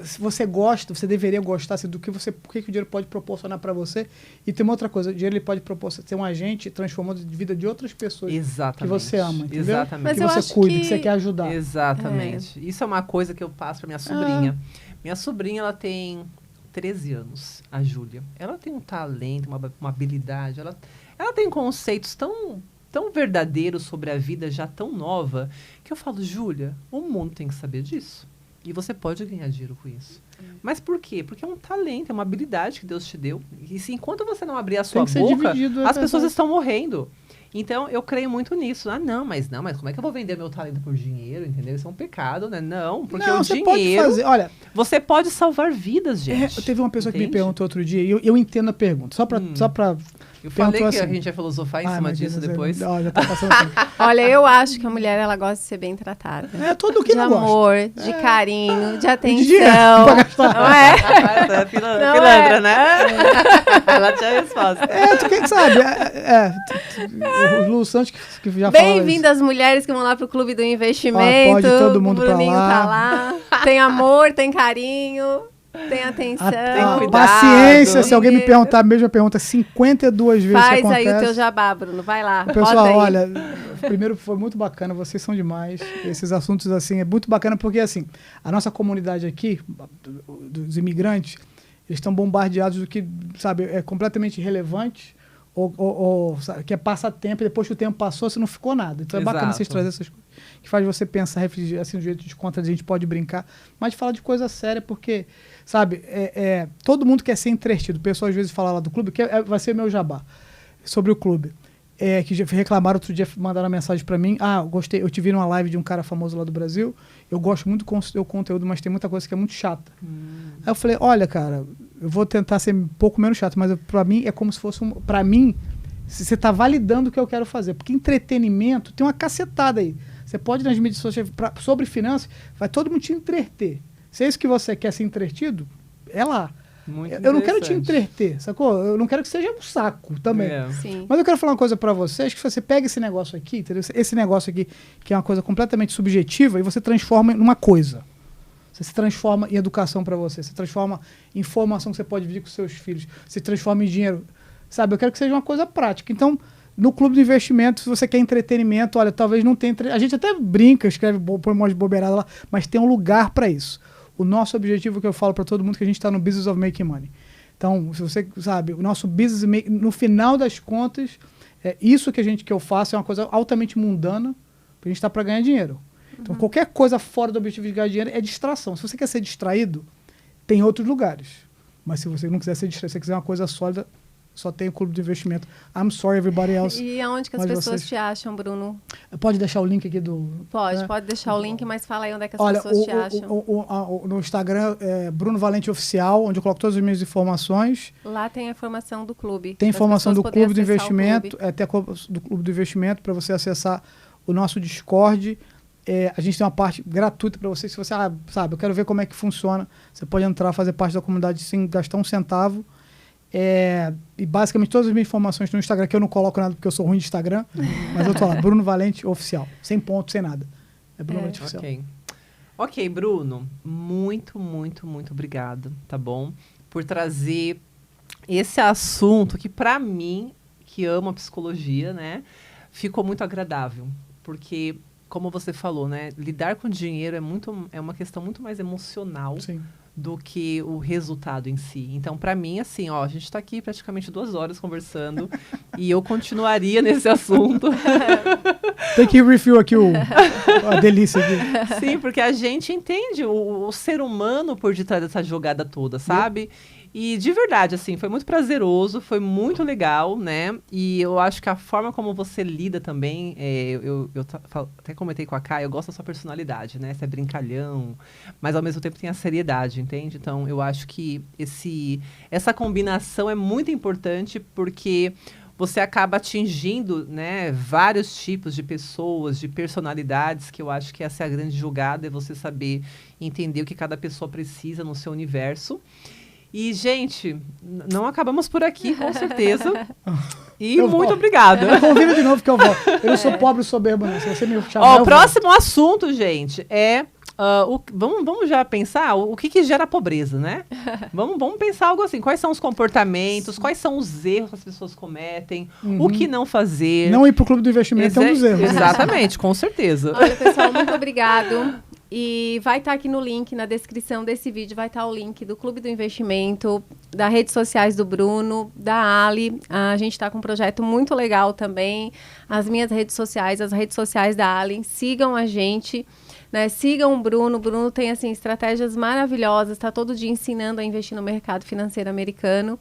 se você gosta, você deveria gostar assim, do que o que o dinheiro pode proporcionar para você. E tem uma outra coisa, o dinheiro ele pode ser um agente transformando a vida de outras pessoas. Exatamente. Que você ama, entendeu? Exatamente. Mas Que eu você acho cuida, que que você quer ajudar. Exatamente. Isso é uma coisa que eu passo para minha sobrinha. Minha sobrinha, ela tem 13 anos, a Júlia. Ela tem um talento, uma habilidade, ela tem conceitos tão verdadeiros sobre a vida, já tão nova, que eu falo, Júlia, o mundo tem que saber disso. E você pode ganhar dinheiro com isso. Mas por quê? Porque é um talento, é uma habilidade que Deus te deu. E se enquanto você não abrir a sua boca, as pessoas estão morrendo. Então, eu creio muito nisso. Mas como é que eu vou vender meu talento por dinheiro, entendeu? Isso é um pecado, né? Não, porque o dinheiro... Pode fazer. Olha, você pode salvar vidas, gente. Teve uma pessoa que me perguntou outro dia, e eu entendo a pergunta. Só pra eu falei que assim, a gente vai filosofar em cima disso depois. Já tá passando tempo. Olha, eu acho que a mulher, ela gosta de ser bem tratada. Tudo que de não amor, gosta. de carinho, de atenção. De dinheiro pra gastar. Não é? Pilantra, né? Ela tinha a resposta. Quem sabe? O Lu Santos que já falou Bem-vindas mulheres que vão lá pro Clube do Investimento. Pode todo mundo o Bruninho pra lá. tá lá. Tem amor, tem carinho, tem atenção. Tem cuidado. Paciência, se alguém me perguntar a mesma pergunta 52 vezes Faz que acontece. aí o teu jabá, Bruno. Vai lá. Pessoal, olha, primeiro foi muito bacana, vocês são demais. Esses assuntos, assim, é muito bacana porque, assim, a nossa comunidade aqui, dos imigrantes, eles estão bombardeados do que, sabe, é completamente irrelevante ou sabe, que é passatempo e depois que o tempo passou, você não ficou nada. Então é bacana vocês trazerem essas coisas que faz você pensar, refletir, assim, do jeito de conta, a gente pode brincar, mas falar de coisa séria porque, sabe, todo mundo quer ser entretido. O pessoal às vezes fala lá do clube, que vai ser meu jabá, sobre o clube. Que já reclamaram outro dia, mandaram uma mensagem pra mim, eu gostei, eu te vi numa live de um cara famoso lá do Brasil, eu gosto muito do seu conteúdo, mas tem muita coisa que é muito chata. Aí eu falei, olha, cara, eu vou tentar ser um pouco menos chato, mas pra mim é como se fosse pra mim, você tá validando o que eu quero fazer, porque entretenimento tem uma cacetada aí. Você pode nas mídias sociais, sobre finanças, vai todo mundo te entreter. Se é isso que você quer ser entretido, é lá. Eu não quero te entreter, sacou? Eu não quero que seja um saco também. Sim. Mas eu quero falar uma coisa pra vocês, que você pega esse negócio aqui, entendeu? Esse negócio aqui, que é uma coisa completamente subjetiva, e você transforma em uma coisa. Você se transforma em educação pra você, você transforma em informação que você pode dividir com seus filhos, você transforma em dinheiro. Sabe, eu quero que seja uma coisa prática. Então, no Clube do Investimento, se você quer entretenimento, olha, talvez não tenha... A gente até brinca, escreve, põe um monte de bobeirada lá, mas tem um lugar pra isso. O nosso objetivo, que eu falo para todo mundo, que a gente está no business of making money. Então, se você sabe, o nosso business, no final das contas, isso que eu faço é uma coisa altamente mundana, porque a gente está para ganhar dinheiro. Então, qualquer coisa fora do objetivo de ganhar dinheiro é distração. Se você quer ser distraído, tem outros lugares. Mas se você não quiser ser distraído, se você quiser uma coisa sólida, só tem o Clube de Investimento. I'm sorry, everybody else. E aonde que as pessoas te acham, Bruno? Pode deixar o link aqui do... Pode deixar o link, mas fala aí onde é que as pessoas te acham. No Instagram é Bruno Valente Oficial, onde eu coloco todas as minhas informações. Lá tem a informação do clube. Tem informação do Clube do Investimento, até do Clube do Investimento, para você acessar o nosso Discord. A gente tem uma parte gratuita para você. Se você, sabe, eu quero ver como é que funciona, você pode entrar, fazer parte da comunidade sem gastar um centavo. E basicamente todas as minhas informações estão no Instagram, que eu não coloco nada porque eu sou ruim de Instagram, mas eu tô lá, Bruno Valente Oficial, sem ponto, sem nada. É Bruno Valente Oficial. Ok, Bruno, muito, muito, muito obrigado, tá bom? Por trazer esse assunto que pra mim, que amo a psicologia, né, ficou muito agradável, porque como você falou, né, lidar com dinheiro é uma questão muito mais emocional. Sim. Do que o resultado em si. Então, para mim, assim, a gente está aqui praticamente 2 horas conversando e eu continuaria nesse assunto. Tem que refill aqui a delícia aqui. Sim, porque a gente entende o ser humano por detrás dessa jogada toda, sabe? E de verdade, assim, foi muito prazeroso, foi muito legal, né? E eu acho que a forma como você lida também, eu até comentei com a Kai, eu gosto da sua personalidade, né? Você é brincalhão, mas ao mesmo tempo tem a seriedade, entende? Então, eu acho que essa combinação é muito importante porque você acaba atingindo, né, vários tipos de pessoas, de personalidades, que eu acho que essa é a grande jogada, é você saber entender o que cada pessoa precisa no seu universo. E, gente, não acabamos por aqui, com certeza. E Eu muito volto. obrigada. Me convida de novo que eu volto. Eu não sou pobre soberbo, não. Se você me chamar, Ó, o próximo assunto, gente, é... vamos já pensar o que gera pobreza, né? Vamos pensar algo assim. Quais são os comportamentos, quais são os erros que as pessoas cometem, o que não fazer. Não ir pro clube do investimento é um dos erros. Exatamente, com certeza. Olha, pessoal, muito obrigado. E vai estar aqui no link, na descrição desse vídeo, vai estar o link do Clube do Investimento, das redes sociais do Bruno, da Ali. A gente está com um projeto muito legal também. As minhas redes sociais, as redes sociais da Ali. Sigam a gente. Né, sigam o Bruno tem assim, estratégias maravilhosas, está todo dia ensinando a investir no mercado financeiro americano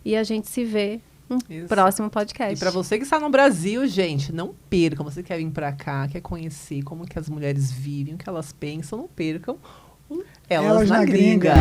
e a gente se vê no próximo podcast. E para você que está no Brasil, gente, não percam, você quer vir para cá, quer conhecer como que as mulheres vivem, o que elas pensam, não percam Elas na Gringa.